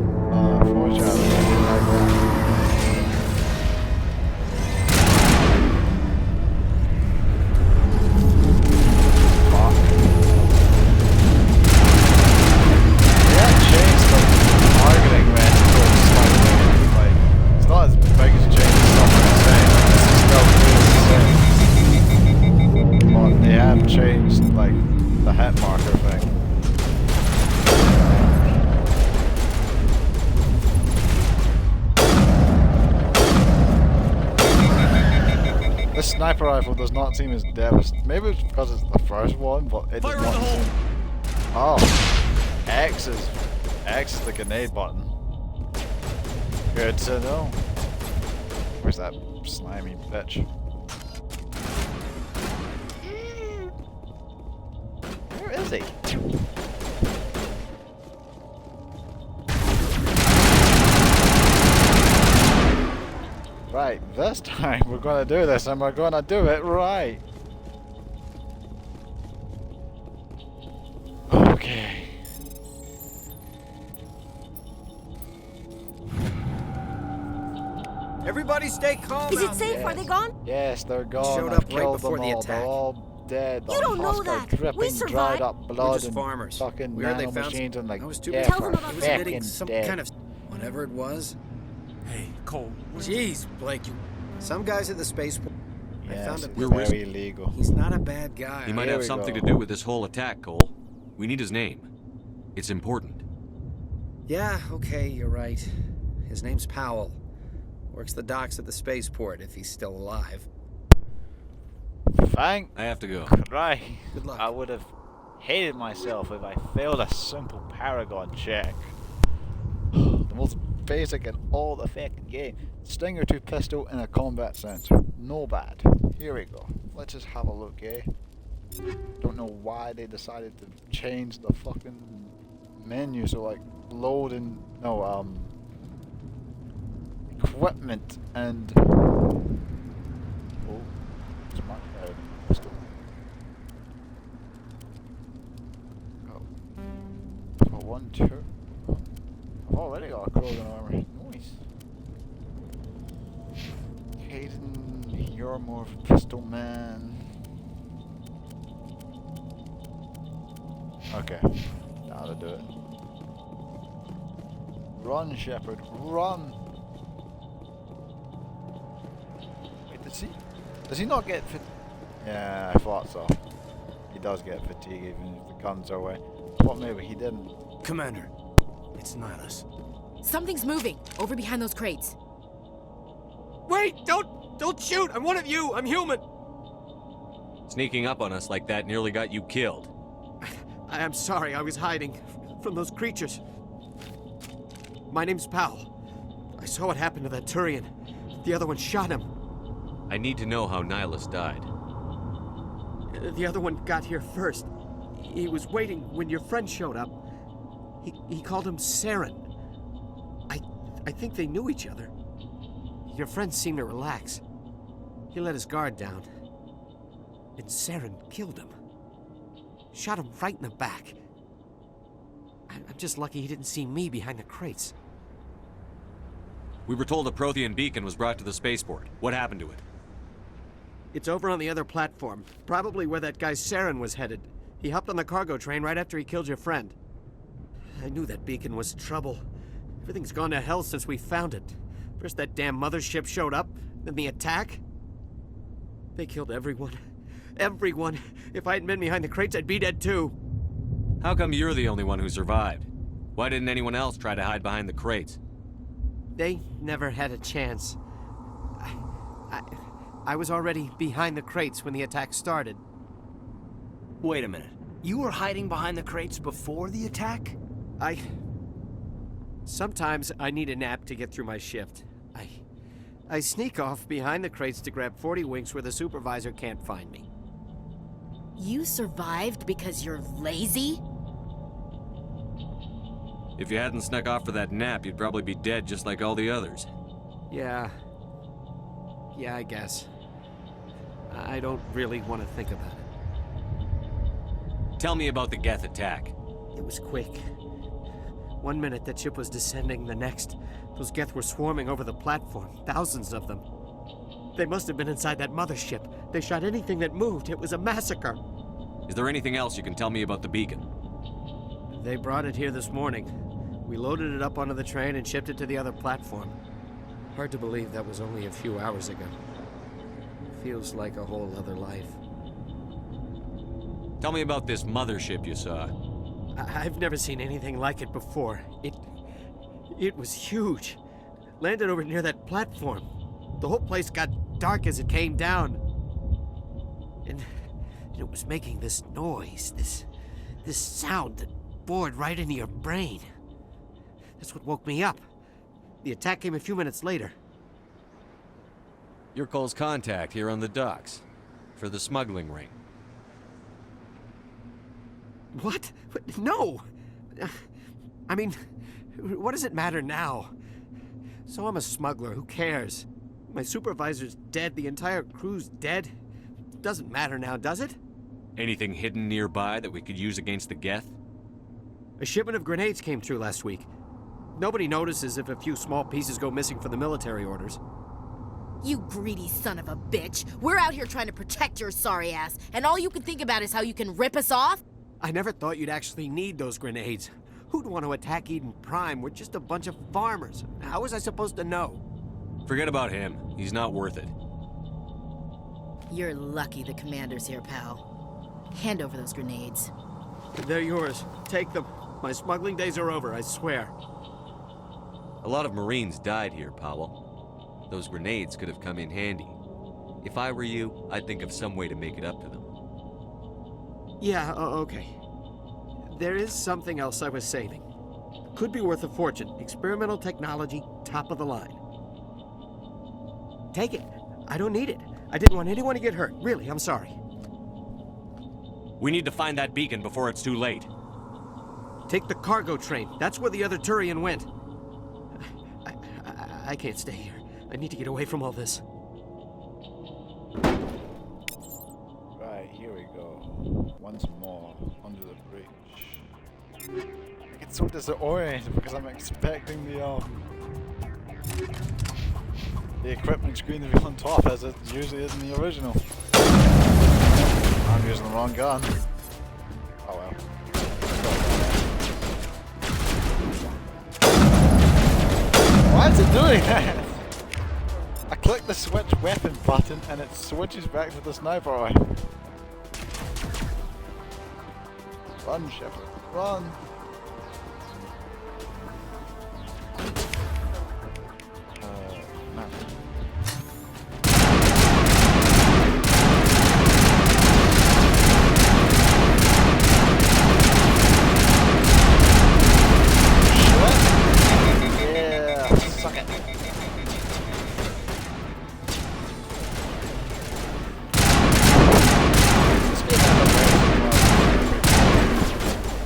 Foreshadowing. Changed like the hit marker thing. This sniper rifle does not seem as devastating. Maybe it's because it's the first one, but it does not seem... Oh, X is the grenade button. Good to know. Where's that slimy bitch? Where is he? Right, this time we're gonna do this and we're gonna do it right. Okay. Everybody stay calm. Is it safe? Are they gone? Yes, they're gone. Showed I've up right killed before them the all. attack. They're all dead. You don't know that. Dripping, We survived. dried up blood We're just and farmers. fucking We heard they nano found machines and like, I was too yeah, Tell them for about It was fucking emitting some dead. kind of whatever it was. Hey, Cole. Jeez, Blake, you. Some guys at the spaceport. I Yes, found it's a very illegal. He's not a bad guy. He might Here have we something go. to do with this whole attack, Cole. We need his name. It's important. Yeah, okay, you're right. His name's Powell. Works the docks at the spaceport if he's still alive. Thank I have to go. Christ. Good luck. I would have hated myself if I failed a simple Paragon check. The most basic in all the fucking game. Stinger 2 pistol and a combat sensor. No bad. Here we go. Let's just have a look, eh? Don't know why they decided to change the fucking menu, so like load and equipment and smart card pistol. Oh, 1, 2. Oh, I've already got a clothing armor. Nice. Hayden, you're more of a pistol man. Okay, that'll do it. Run, Shepard, run! Wait, does he not get yeah, I thought so. He does get fatigue even if the guns are away. Well, maybe he didn't. Commander, it's Nihilus. Something's moving over behind those crates. Wait! Don't shoot! I'm one of you! I'm human! Sneaking up on us like that nearly got you killed. I'm sorry, I was hiding from those creatures. My name's Powell. I saw what happened to that Turian. The other one shot him. I need to know how Nihilus died. The other one got here first. He was waiting when your friend showed up. He called him Saren. I think they knew each other. Your friend seemed to relax. He let his guard down. And Saren killed him. Shot him right in the back. I'm just lucky he didn't see me behind the crates. We were told a Prothean beacon was brought to the spaceport. What happened to it? It's over on the other platform. Probably where that guy Saren was headed. He hopped on the cargo train right after he killed your friend. I knew that beacon was trouble. Everything's gone to hell since we found it. First that damn mothership showed up, then the attack. They killed everyone. Everyone. If I hadn't been behind the crates, I'd be dead too. How come you're the only one who survived? Why didn't anyone else try to hide behind the crates? They never had a chance. I was already behind the crates when the attack started. Wait a minute. You were hiding behind the crates before the attack? Sometimes I need a nap to get through my shift. I sneak off behind the crates to grab 40 winks where the supervisor can't find me. You survived because you're lazy? If you hadn't snuck off for that nap, you'd probably be dead just like all the others. Yeah, I guess. I don't really want to think about it. Tell me about the Geth attack. It was quick. 1 minute that ship was descending, the next, those Geth were swarming over the platform, thousands of them. They must have been inside that mothership. They shot anything that moved. It was a massacre. Is there anything else you can tell me about the beacon? They brought it here this morning. We loaded it up onto the train and shipped it to the other platform. Hard to believe that was only a few hours ago. Feels like a whole other life. Tell me about this mothership you saw. I've never seen anything like it before. It was huge. Landed over near that platform. The whole place got dark as it came down. And it was making this noise, this sound that bored right into your brain. That's what woke me up. The attack came a few minutes later. You're Cole's contact here on the docks. For the smuggling ring. What? No! I mean, what does it matter now? So I'm a smuggler, who cares? My supervisor's dead, the entire crew's dead. Doesn't matter now, does it? Anything hidden nearby that we could use against the Geth? A shipment of grenades came through last week. Nobody notices if a few small pieces go missing for the military orders. You greedy son of a bitch. We're out here trying to protect your sorry ass, and all you can think about is how you can rip us off? I never thought you'd actually need those grenades. Who'd want to attack Eden Prime? We're just a bunch of farmers. How was I supposed to know? Forget about him. He's not worth it. You're lucky the commander's here, pal. Hand over those grenades. They're yours. Take them. My smuggling days are over, I swear. A lot of Marines died here, Powell. Those grenades could have come in handy. If I were you, I'd think of some way to make it up to them. Yeah, okay. There is something else I was saving. Could be worth a fortune. Experimental technology, top of the line. Take it. I don't need it. I didn't want anyone to get hurt. Really, I'm sorry. We need to find that beacon before it's too late. Take the cargo train. That's where the other Turian went. I can't stay here. I need to get away from all this. Right, here we go. Once more, under the bridge. I get so disoriented because I'm expecting the equipment screen to be on top as it usually is in the original. I'm using the wrong gun. Oh well. Why is it doing that? I click the switch weapon button and it switches back to the sniper rifle. Run, Shepard, run! No. Yeah, suck it.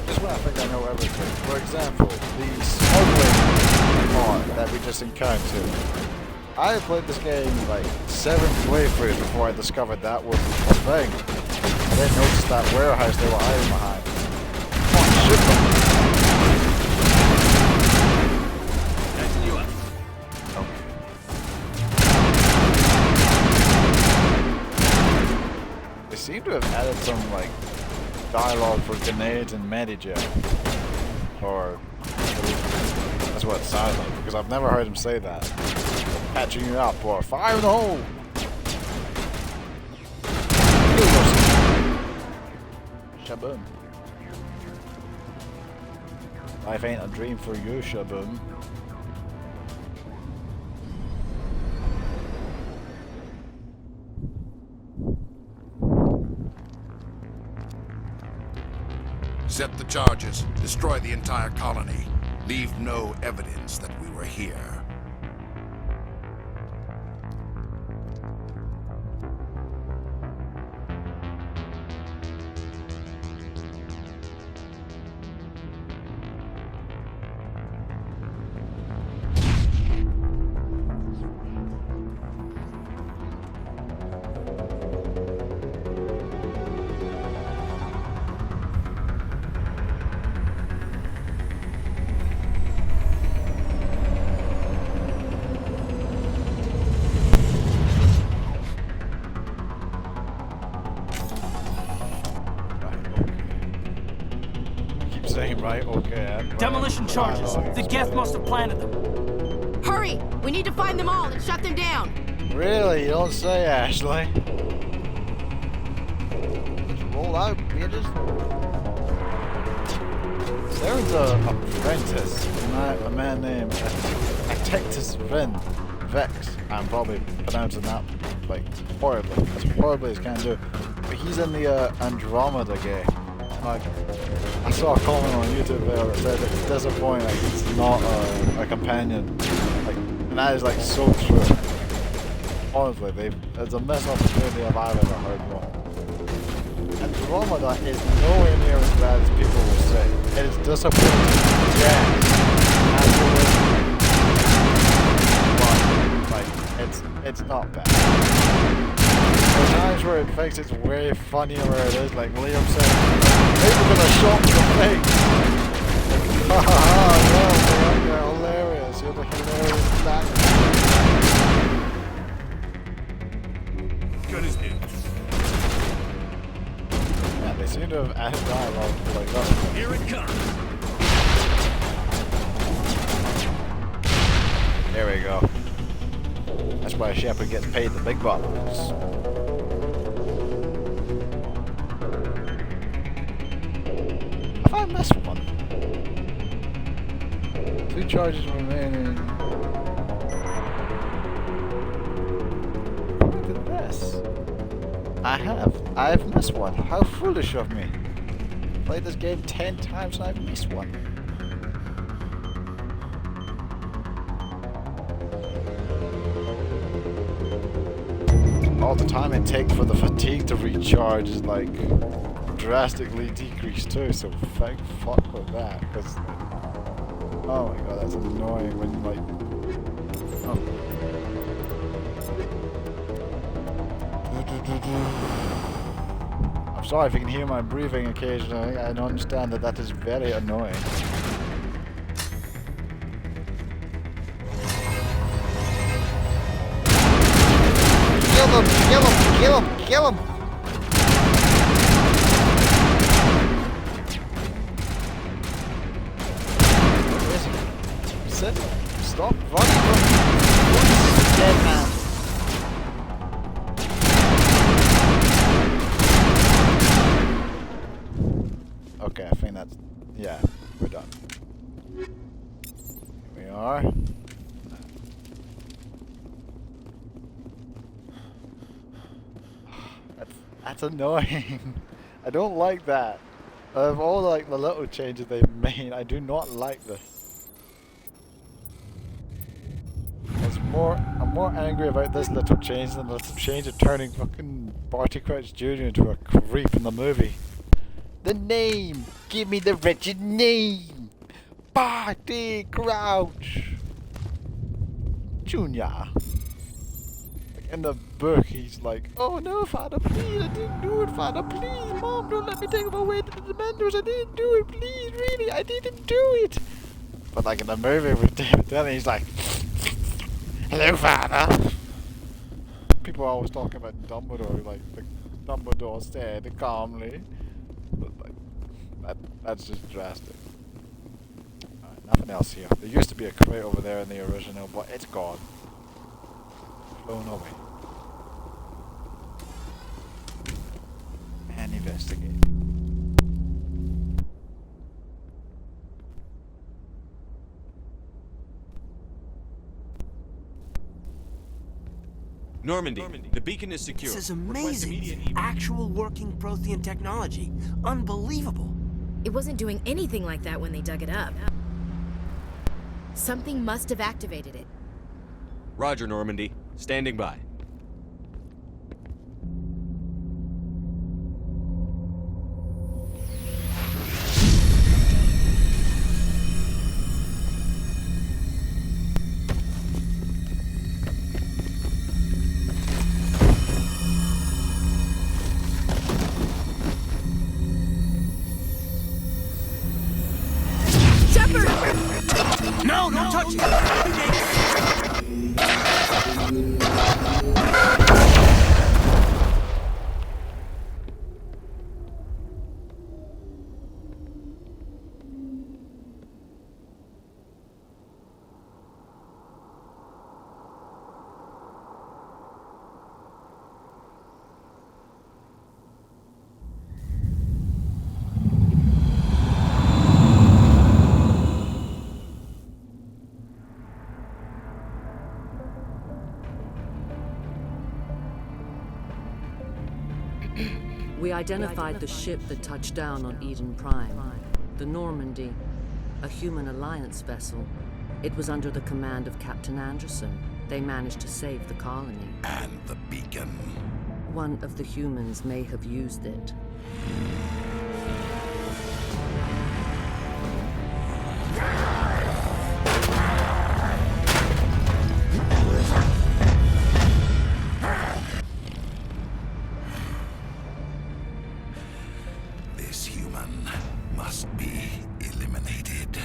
Just when I think I know everything. For example, the smuggling part that we just encountered. I played this game like 7 playthroughs before I discovered that was the thing. I didn't notice that warehouse they were hiding behind. Come on, shoot them! Catching you up. Okay. They seem to have added some like dialogue for grenades and Medijet. Or that's what it sounds like, because I've never heard him say that. Patching you up or fire in the hole! Shaboom. Life ain't a dream for you, Shaboom. Set the charges. Destroy the entire colony. Leave no evidence that we were here. Right, okay. Demolition charges. The Geth must have planted them. Hurry! We need to find them all and shut them down. Really? You don't say, Ashley. Just roll Wow, bitches. There's a apprentice, a man named Atectus Vex. I'm probably pronouncing that like horribly, as horribly as can do. But he's in the Andromeda game. Like, I saw a comment on YouTube there that said it's disappointing like he's not a companion. Like, and that is like so true. Honestly, it's a missed opportunity if I've ever heard one. Andromeda is nowhere near as bad as people will say. It is disappointing, yes, absolutely. But, like, it's not bad. There are times where it thinks it's way funnier where it is, like Liam said, maybe we're gonna shot in the face. Like, haha, you're hilarious. You're the hilarious back. Gun is in. Yeah, they seem to have added dialogue like that. Here it comes. There we go. That's why Shepard gets paid the big bucks. Have I missed one? 2 charges remaining. Look at this. I've missed one. How foolish of me. Played this game 10 times and I've missed one. All the time it takes for the fatigue to recharge is like drastically decreased too, so thank fuck with that, because oh my god, that's annoying when you like I'm sorry if you can hear my breathing occasionally. I don't understand that is very annoying. Kill him! Kill him! Kill him! Kill him! Where is he? Sit. Stop running from me. What's dead man? Okay, I think that's... yeah, we're done. Here we are. That's annoying. I don't like that. Of all like the little changes they've made, I do not like this. I'm more angry about this little change than the little change of turning fucking Barty Crouch Jr. into a creep in the movie. The name! Give me the wretched name! Barty Crouch Jr. In the book, he's like, oh no, Father, please, I didn't do it, Father, please, Mom, don't let me take him away to the Dementors, I didn't do it, please, really, I didn't do it. But like in the movie with David Tennant, he's like, hello, Father. People are always talking about Dumbledore, like, the Dumbledore said calmly. But like, that's just drastic. Alright, nothing else here. There used to be a crate over there in the original, but it's gone. Blown away. And investigate. Normandy, the beacon is secure. This is amazing. Actual working Prothean technology. Unbelievable. It wasn't doing anything like that when they dug it up. Something must have activated it. Roger, Normandy. Standing by. Shepard! No, don't touch it! We identified the ship that touched down on Eden Prime. The Normandy, a human alliance vessel. It was under the command of Captain Anderson. They managed to save the colony. And the beacon. One of the humans may have used it. This human must be eliminated.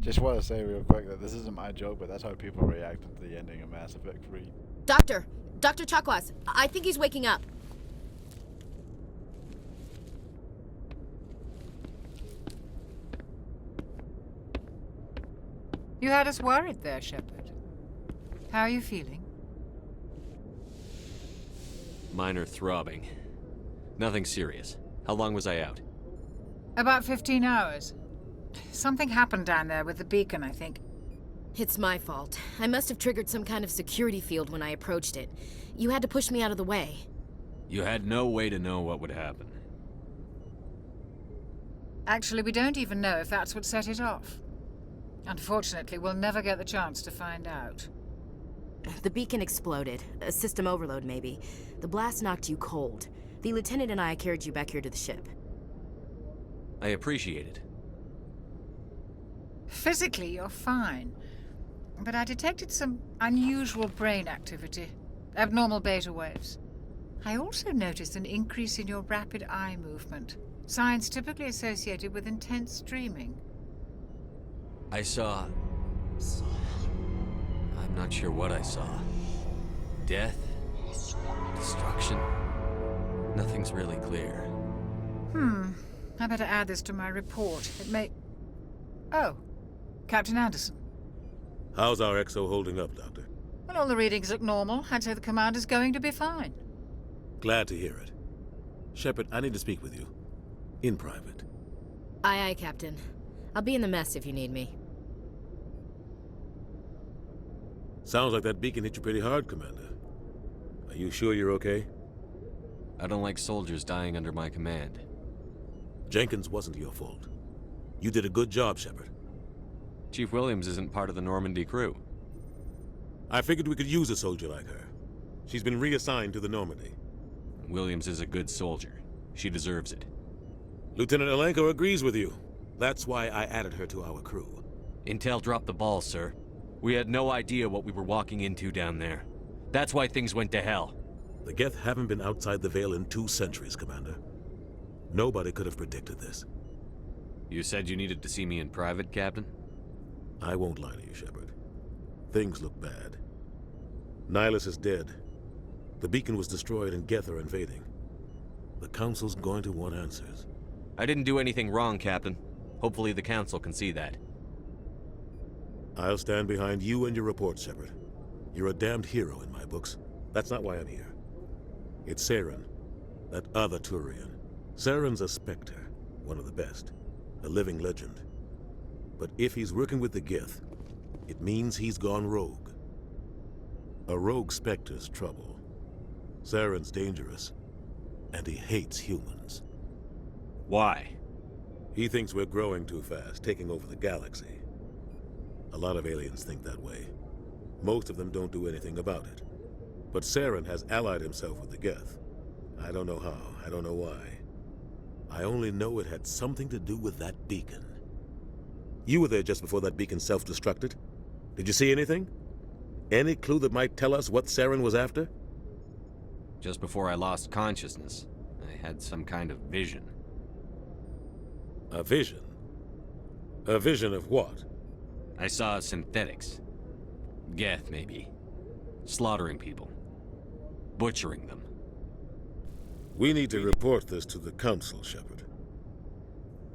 Just want to say real quick that this isn't my joke, but that's how people reacted to the ending of Mass Effect 3. Doctor Chakwas, I think he's waking up. You had us worried there, Shepard. How are you feeling? Minor throbbing. Nothing serious. How long was I out? About 15 hours. Something happened down there with the beacon, I think. It's my fault. I must have triggered some kind of security field when I approached it. You had to push me out of the way. You had no way to know what would happen. Actually, we don't even know if that's what set it off. Unfortunately, we'll never get the chance to find out. The beacon exploded. A system overload, maybe. The blast knocked you cold. The lieutenant and I carried you back here to the ship. I appreciate it. Physically, you're fine. But I detected some unusual brain activity. Abnormal beta waves. I also noticed an increase in your rapid eye movement. Signs typically associated with intense dreaming. I saw... I'm not sure what I saw. Death? Destruction? Nothing's really clear. I better add this to my report. It may... Oh. Captain Anderson. How's our XO holding up, Doctor? Well, all the readings look normal. I'd say the commander's going to be fine. Glad to hear it. Shepard, I need to speak with you. In private. Aye, aye, Captain. I'll be in the mess if you need me. Sounds like that beacon hit you pretty hard, Commander. Are you sure you're okay? I don't like soldiers dying under my command. Jenkins wasn't your fault. You did a good job, Shepard. Chief Williams isn't part of the Normandy crew. I figured we could use a soldier like her. She's been reassigned to the Normandy. Williams is a good soldier. She deserves it. Lieutenant Alenko agrees with you. That's why I added her to our crew. Intel dropped the ball, sir. We had no idea what we were walking into down there. That's why things went to hell. The Geth haven't been outside the Veil in 2 centuries, Commander. Nobody could have predicted this. You said you needed to see me in private, Captain? I won't lie to you, Shepard. Things look bad. Nihilus is dead. The beacon was destroyed and Geth are invading. The Council's going to want answers. I didn't do anything wrong, Captain. Hopefully the Council can see that. I'll stand behind you and your report, Shepard. You're a damned hero in my books. That's not why I'm here. It's Saren, that other Turian. Saren's a Spectre, one of the best. A living legend. But if he's working with the Geth, it means he's gone rogue. A rogue Spectre's trouble. Saren's dangerous, and he hates humans. Why? He thinks we're growing too fast, taking over the galaxy. A lot of aliens think that way. Most of them don't do anything about it. But Saren has allied himself with the Geth. I don't know how, I don't know why. I only know it had something to do with that beacon. You were there just before that beacon self-destructed. Did you see anything? Any clue that might tell us what Saren was after? Just before I lost consciousness, I had some kind of vision. A vision? A vision of what? I saw synthetics. Geth, maybe. Slaughtering people. Butchering them. We need to report this to the Council, Shepard.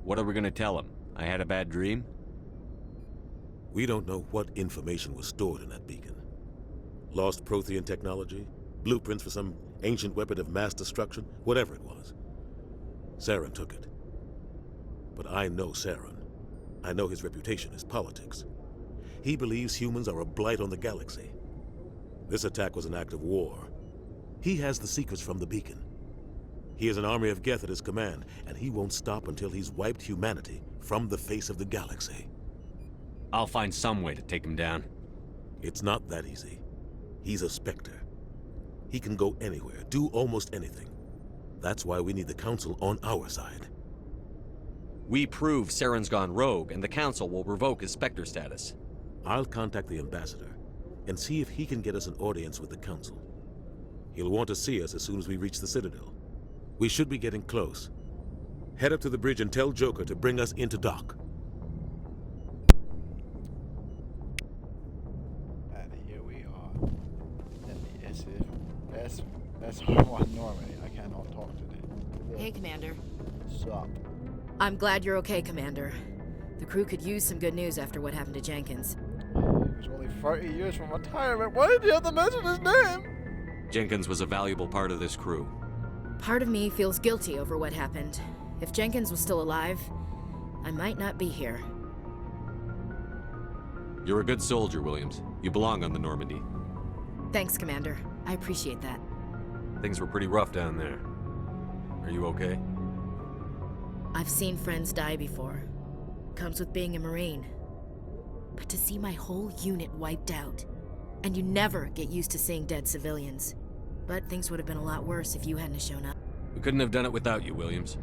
What are we gonna tell them? I had a bad dream? We don't know what information was stored in that beacon. Lost Prothean technology? Blueprints for some ancient weapon of mass destruction? Whatever it was. Saren took it. But I know Saren. I know his reputation is politics. He believes humans are a blight on the galaxy. This attack was an act of war. He has the secrets from the beacon. He has an army of Geth at his command, and he won't stop until he's wiped humanity from the face of the galaxy. I'll find some way to take him down. It's not that easy. He's a Spectre. He can go anywhere, do almost anything. That's why we need the Council on our side. We prove Saren's gone rogue, and the Council will revoke his Spectre status. I'll contact the Ambassador and see if he can get us an audience with the Council. He'll want to see us as soon as we reach the Citadel. We should be getting close. Head up to the bridge and tell Joker to bring us into dock. And here we are. SR1 Normandy. I cannot talk today. Hey, Commander. Sup? I'm glad you're okay, Commander. The crew could use some good news after what happened to Jenkins. He was only 30 years from retirement. Why did you have to mention his name? Jenkins was a valuable part of this crew. Part of me feels guilty over what happened. If Jenkins was still alive, I might not be here. You're a good soldier, Williams. You belong on the Normandy. Thanks, Commander. I appreciate that. Things were pretty rough down there. Are you okay? I've seen friends die before. Comes with being a Marine. But to see my whole unit wiped out, and you never get used to seeing dead civilians. But things would have been a lot worse if you hadn't shown up. We couldn't have done it without you, Williams.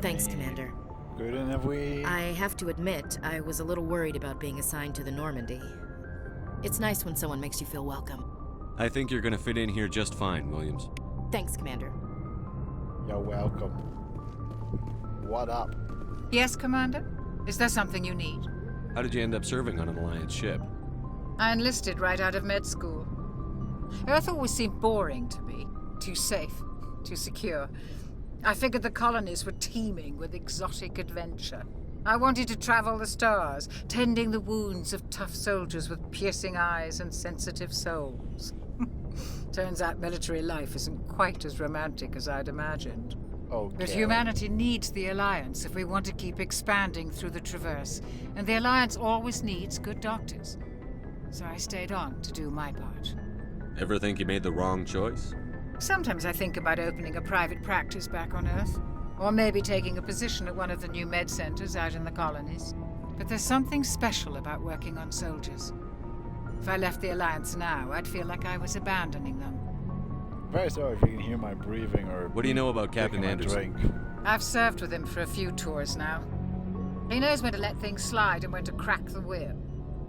Thanks, Commander. Good enough we... I have to admit, I was a little worried about being assigned to the Normandy. It's nice when someone makes you feel welcome. I think you're gonna fit in here just fine, Williams. Thanks, Commander. You're welcome. What up? Yes, Commander? Is there something you need? How did you end up serving on an Alliance ship? I enlisted right out of med school. Earth always seemed boring to me. Too safe, too secure. I figured the colonies were teeming with exotic adventure. I wanted to travel the stars, tending the wounds of tough soldiers with piercing eyes and sensitive souls. Turns out military life isn't quite as romantic as I'd imagined. Okay. But humanity needs the Alliance if we want to keep expanding through the Traverse, and the Alliance always needs good doctors. So I stayed on to do my part. Ever think you made the wrong choice? Sometimes I think about opening a private practice back on Earth, or maybe taking a position at one of the new med centers out in the colonies. But there's something special about working on soldiers. If I left the Alliance now, I'd feel like I was abandoning them. Very sorry if you can hear my breathing or... What do you know about Captain Anderson? Drink. I've served with him for a few tours now. He knows when to let things slide and when to crack the whip.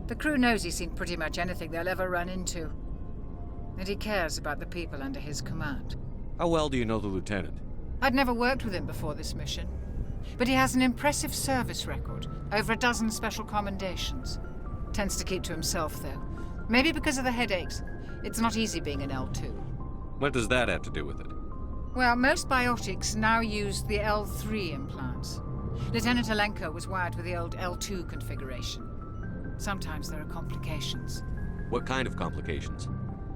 The crew knows he's seen pretty much anything they'll ever run into. And he cares about the people under his command. How well do you know the Lieutenant? I'd never worked with him before this mission. But he has an impressive service record, over a dozen special commendations. Tends to keep to himself, though. Maybe because of the headaches. It's not easy being an L2. What does that have to do with it? Well, most biotics now use the L3 implants. Lieutenant Alenko was wired with the old L2 configuration. Sometimes there are complications. What kind of complications?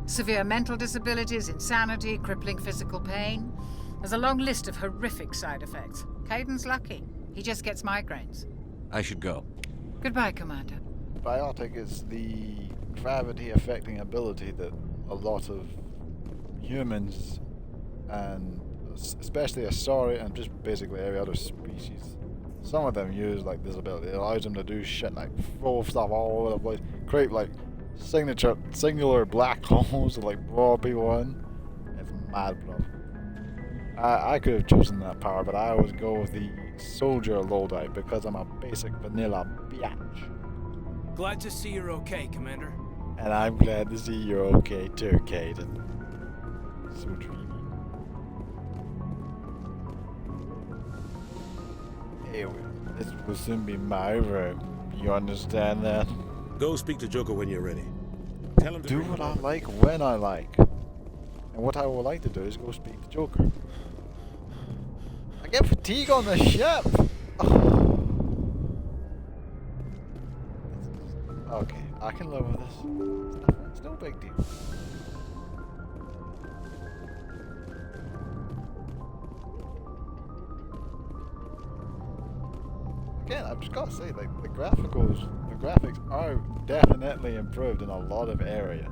Severe mental disabilities, insanity, crippling physical pain. There's a long list of horrific side effects. Caden's lucky. He just gets migraines. I should go. Goodbye, Commander. Biotic is the gravity-affecting ability that a lot of humans, and especially Asari and just basically every other species, some of them use like this ability. It allows them to do shit like throw stuff all over the place, create like singular black holes that like draw people in. It's mad, bro. I could have chosen that power, but I always go with the soldier loadout because I'm a basic vanilla bitch. Glad to see you're okay, Commander. And I'm glad to see you're okay too, Caden. So dreamy. Anyway, this will soon be my room. You understand that? Go speak to Joker when you're ready. Tell him to do what I like when I like. And what I would like to do is go speak to Joker. I get fatigue on the ship! Okay, I can live with this. It's no big deal. Okay, again, I've just got to say, like, the graphics are definitely improved in a lot of areas.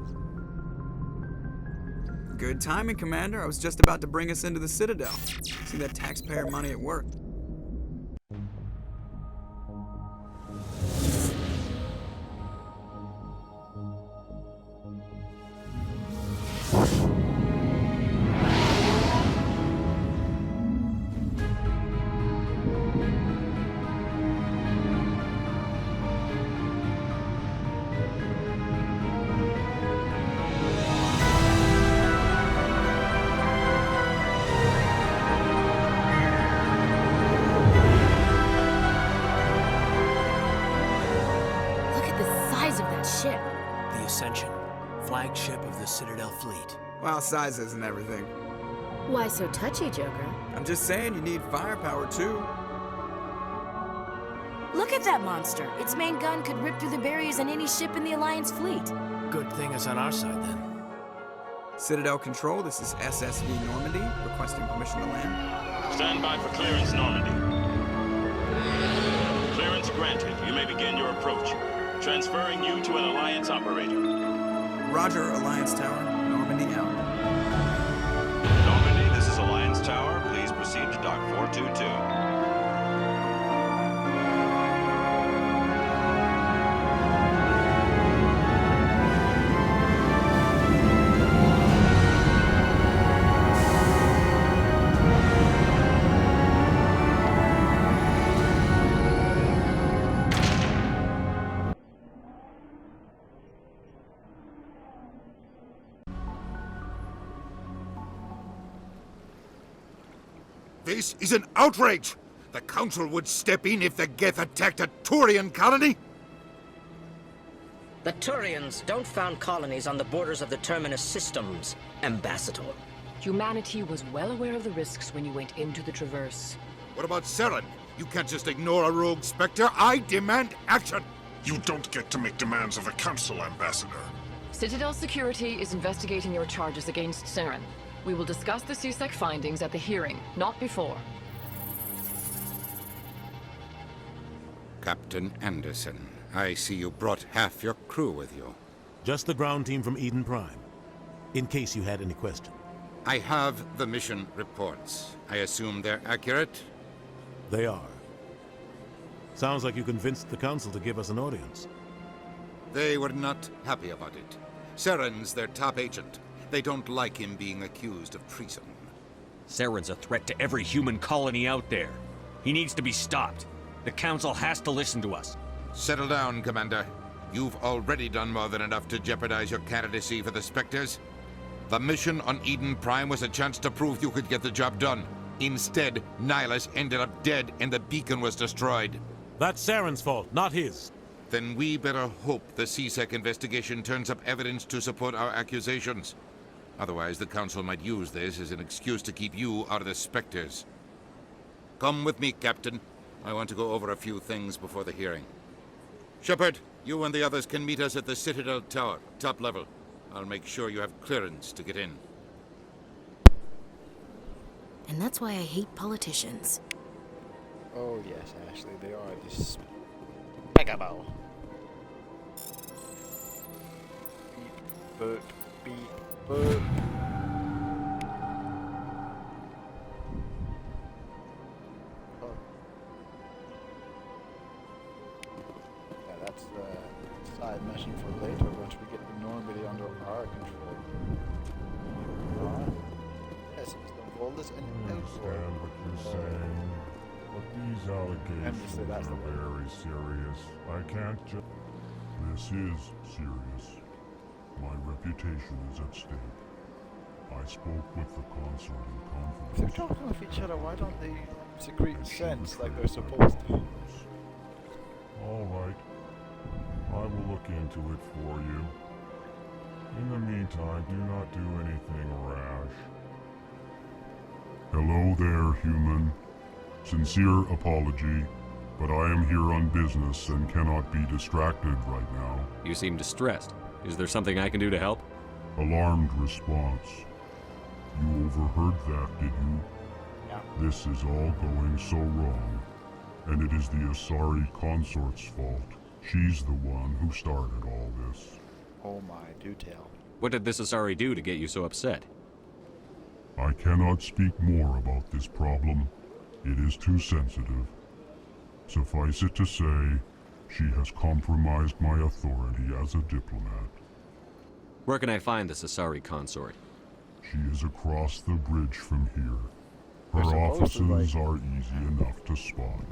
Good timing, Commander. I was just about to bring us into the Citadel. See that taxpayer money at work. Flagship of the Citadel fleet. Well, size isn't everything. Why so touchy, Joker? I'm just saying you need firepower, too. Look at that monster. Its main gun could rip through the barriers in any ship in the Alliance fleet. Good thing it's on our side, then. Citadel Control, this is SSV Normandy, requesting permission to land. Stand by for clearance, Normandy. Clearance granted. You may begin your approach. Transferring you to an Alliance operator. Roger, Alliance Tower. Normandy out. Normandy, this is Alliance Tower. Please proceed to Dock 422. This is an outrage! The Council would step in if the Geth attacked a Turian colony? The Turians don't found colonies on the borders of the Terminus systems, Ambassador. Humanity was well aware of the risks when you went into the Traverse. What about Saren? You can't just ignore a rogue Spectre. I demand action! You don't get to make demands of the Council, Ambassador. Citadel Security is investigating your charges against Saren. We will discuss the CSEC findings at the hearing, not before. Captain Anderson, I see you brought half your crew with you. Just the ground team from Eden Prime, in case you had any question. I have the mission reports. I assume they're accurate? They are. Sounds like you convinced the Council to give us an audience. They were not happy about it. Saren's their top agent. They don't like him being accused of treason. Saren's a threat to every human colony out there. He needs to be stopped. The Council has to listen to us. Settle down, Commander. You've already done more than enough to jeopardize your candidacy for the Spectres. The mission on Eden Prime was a chance to prove you could get the job done. Instead, Nihilus ended up dead and the beacon was destroyed. That's Saren's fault, not his. Then we better hope the CSEC investigation turns up evidence to support our accusations. Otherwise, the Council might use this as an excuse to keep you out of the Spectres. Come with me, Captain. I want to go over a few things before the hearing. Shepard, you and the others can meet us at the Citadel Tower, top level. I'll make sure you have clearance to get in. And that's why I hate politicians. Oh yes, Ashley, they are despicable. Beep, boop, beep, boop. Yeah, that's the side mission for later, once we get the Normandy under our control. Yes, it's the boldest and understand what you're saying, but these allegations are very serious. I can't just... This is serious. My reputation is at stake. I spoke with the consort in confidence. If they're talking with each other, why don't they secrete sense like they're supposed to? All right. I will look into it for you. In the meantime, do not do anything rash. Hello there, human. Sincere apology, but I am here on business and cannot be distracted right now. You seem distressed. Is there something I can do to help? Alarmed response. You overheard that, did you? Yeah. This is all going so wrong. and it is the Asari consort's fault. She's the one who started all this. Oh my, do tell. What did this Asari do to get you so upset? I cannot speak more about this problem. It is too sensitive. Suffice it to say, she has compromised my authority as a diplomat. Where can I find this Asari consort? She is across the bridge from here. Her They're supposed to, offices are easy enough to spot.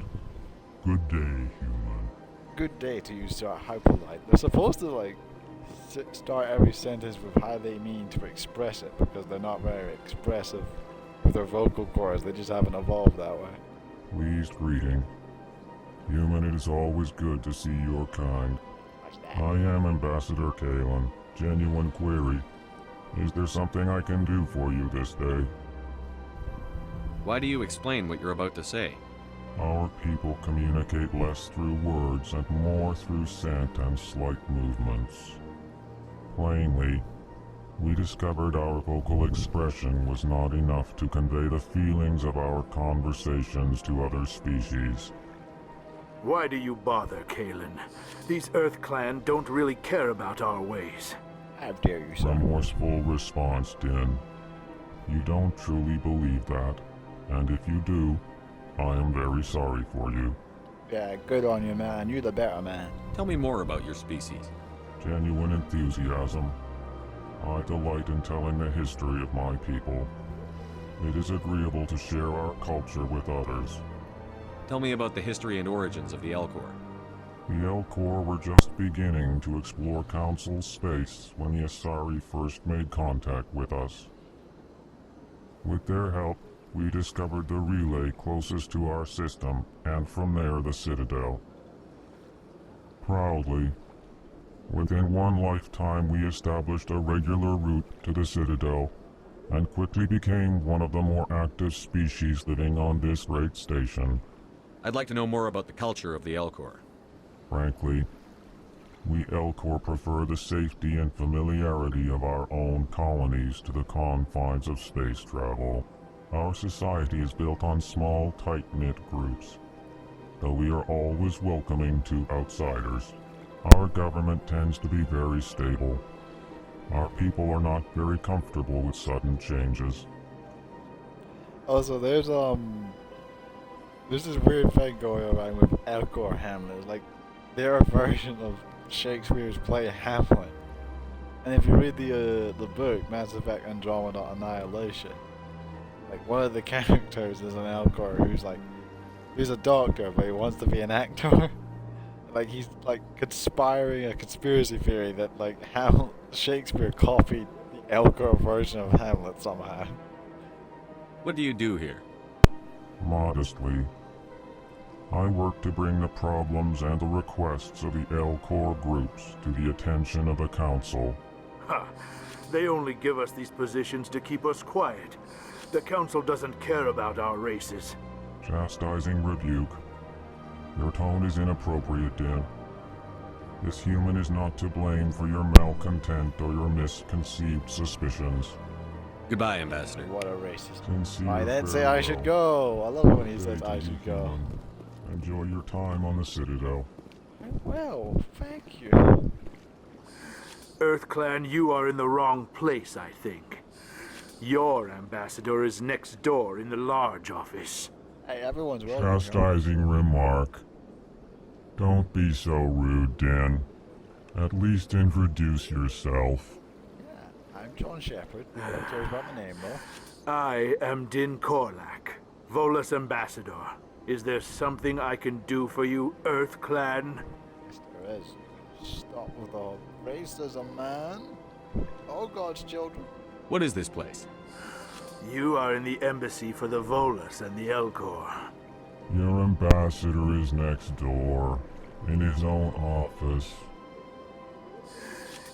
Good day, human. Good day to you, sir. How polite. They're supposed to, like, start every sentence with how they mean to express it, because they're not very expressive with their vocal cords. They just haven't evolved that way. Pleased greeting. Human, it is always good to see your kind. I am Ambassador Kalen. Genuine query. Is there something I can do for you this day? Why do you explain what you're about to say? Our people communicate less through words and more through scent and slight movements. Plainly, we discovered our vocal expression was not enough to convey the feelings of our conversations to other species. Why do you bother, Kalen? These Earth Clan don't really care about our ways. How dare you, sir? Remorseful response, Din. You don't truly believe that, and if you do, I am very sorry for you. Yeah, good on you, man. You're the better man. Tell me more about your species. Genuine enthusiasm. I delight in telling the history of my people. It is agreeable to share our culture with others. Tell me about the history and origins of the Elcor. The Elcor were just beginning to explore Council space when the Asari first made contact with us. With their help, we discovered the relay closest to our system, and from there the Citadel. Proudly, within one lifetime we established a regular route to the Citadel, and quickly became one of the more active species living on this great station. I'd like to know more about the culture of the Elcor. Frankly, we Elcor prefer the safety and familiarity of our own colonies to the confines of space travel. Our society is built on small, tight-knit groups, though we are always welcoming to outsiders. Our government tends to be very stable. Our people are not very comfortable with sudden changes. Also, there's this weird thing going around with Elcor Hamlet. Like, they're a version of Shakespeare's play Hamlet. And if you read the book, Mass Effect Andromeda Annihilation, like, one of the characters is an Elcor who's a doctor, but he wants to be an actor. Like, he's, like, conspiring a conspiracy theory that, like, Shakespeare copied the Elcor version of Hamlet somehow. What do you do here? Modestly, I work to bring the problems and the requests of the Elcor groups to the attention of the Council. Ha! They only give us these positions to keep us quiet. The Council doesn't care about our races. Chastising rebuke. Your tone is inappropriate, Din. This human is not to blame for your malcontent or your misconceived suspicions. Goodbye, Ambassador. What a racist. Sincere I didn't say I should farewell. go. I love it when he Good says day I to should you, go. human. Enjoy your time on the Citadel. Well, thank you. Earth Clan, you are in the wrong place, I think. Your ambassador is next door in the large office. Hey, everyone's welcome. Chastising remark. Don't be so rude, Din. At least introduce yourself. Yeah, I'm John Shepard. Nobody cares about my name, though. I am Din Korlak, Volus ambassador. Is there something I can do for you, Earth Clan? Yes, there is. Stop with the racism, man. Oh, God's children. What is this place? You are in the embassy for the Volus and the Elcor. Your ambassador is next door, in his own office.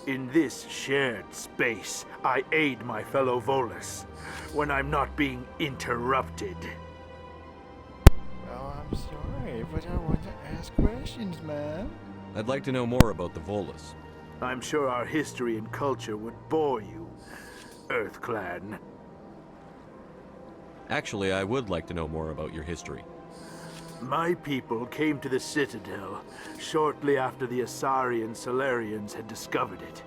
In this shared space, I aid my fellow Volus when I'm not being interrupted. Well, I'm sorry, but I want to ask questions, man. I'd like to know more about the Volus. I'm sure our history and culture would bore you, Earth Clan. Actually, I would like to know more about your history. My people came to the Citadel shortly after the Asari and Solarians had discovered it.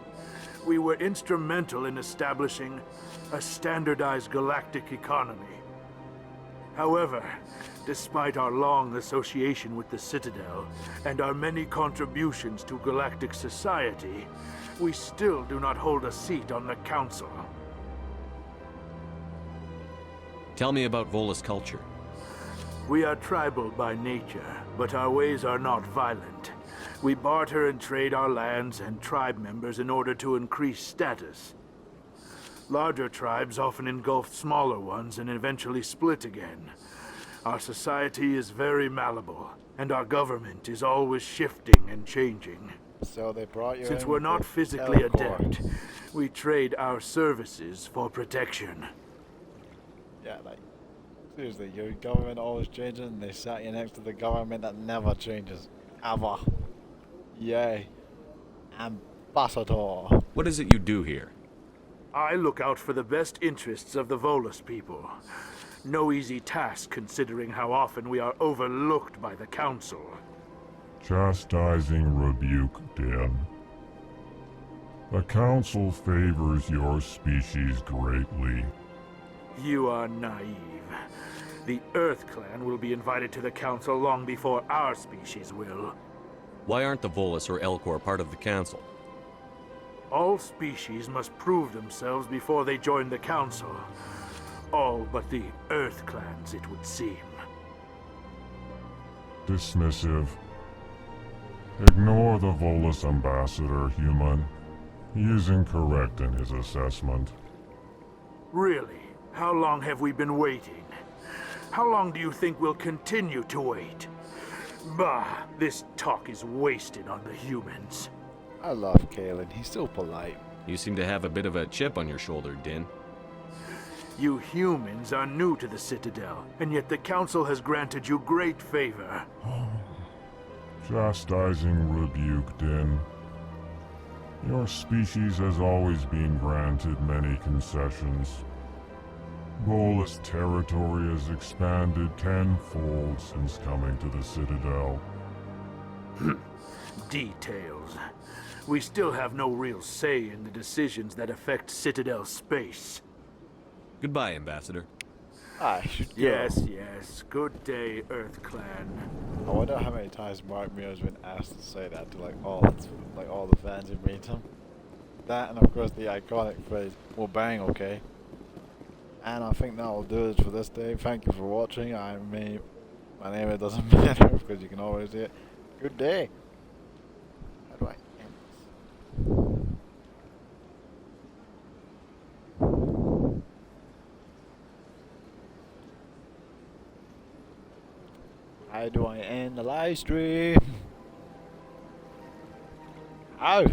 We were instrumental in establishing a standardized galactic economy. However, despite our long association with the Citadel and our many contributions to galactic society, we still do not hold a seat on the Council. Tell me about Volus culture. We are tribal by nature, but our ways are not violent. We barter and trade our lands and tribe members in order to increase status. Larger tribes often engulf smaller ones and eventually split again. Our society is very malleable, and our government is always shifting and changing. So they brought you Since in we're with not the physically teleport. adept, we trade our services for protection. Yeah, like, seriously, your government always changing, and they sat you next to the government that never changes. Ever. Yay. Ambassador. What is it you do here? I look out for the best interests of the Volus people. No easy task considering how often we are overlooked by the Council. Chastising rebuke, Den. The Council favors your species greatly. You are naive. The Earth Clan will be invited to the Council long before our species will. Why aren't the Volus or Elcor part of the Council? All species must prove themselves before they join the Council. All but the Earth Clans, it would seem. Dismissive. Ignore the Volus ambassador, human. He is incorrect in his assessment. Really? How long have we been waiting? How long do you think we'll continue to wait? Bah, this talk is wasted on the humans. I love Kalen, he's so polite. You seem to have a bit of a chip on your shoulder, Din. You humans are new to the Citadel, and yet the Council has granted you great favor. Chastising rebuke, Din. Your species has always been granted many concessions. Volus territory has expanded tenfold since coming to the Citadel. Details. We still have no real say in the decisions that affect Citadel space. Goodbye, Ambassador. I should go. Yes. Good day, Earth Clan. I wonder how many times Mark Muir has been asked to say that to all the fans in Rainham. That, and of course the iconic phrase, "Well, bang, okay." And I think that will do it for this day. Thank you for watching. My name, it doesn't matter because you can always say it. Good day. How do I end this? How do I end the live stream? How?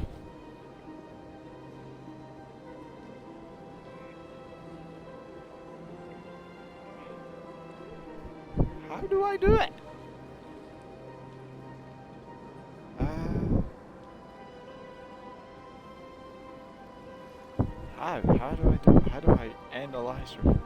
How do I do it? How do I end a live stream?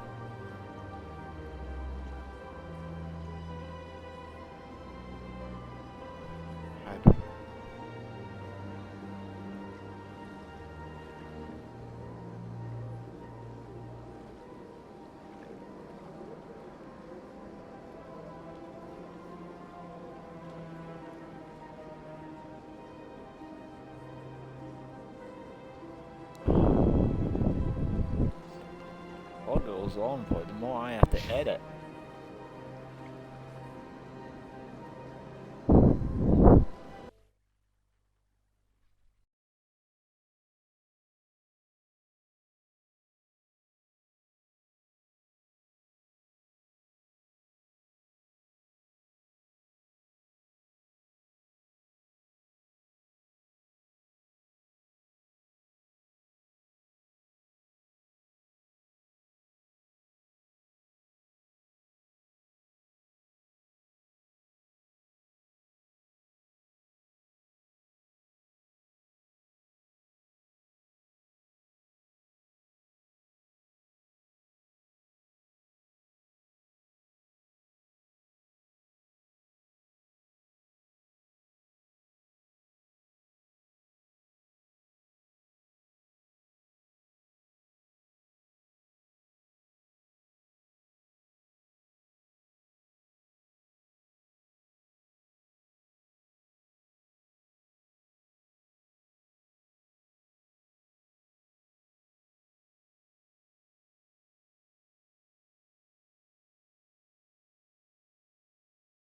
On, boy, the more I have to edit.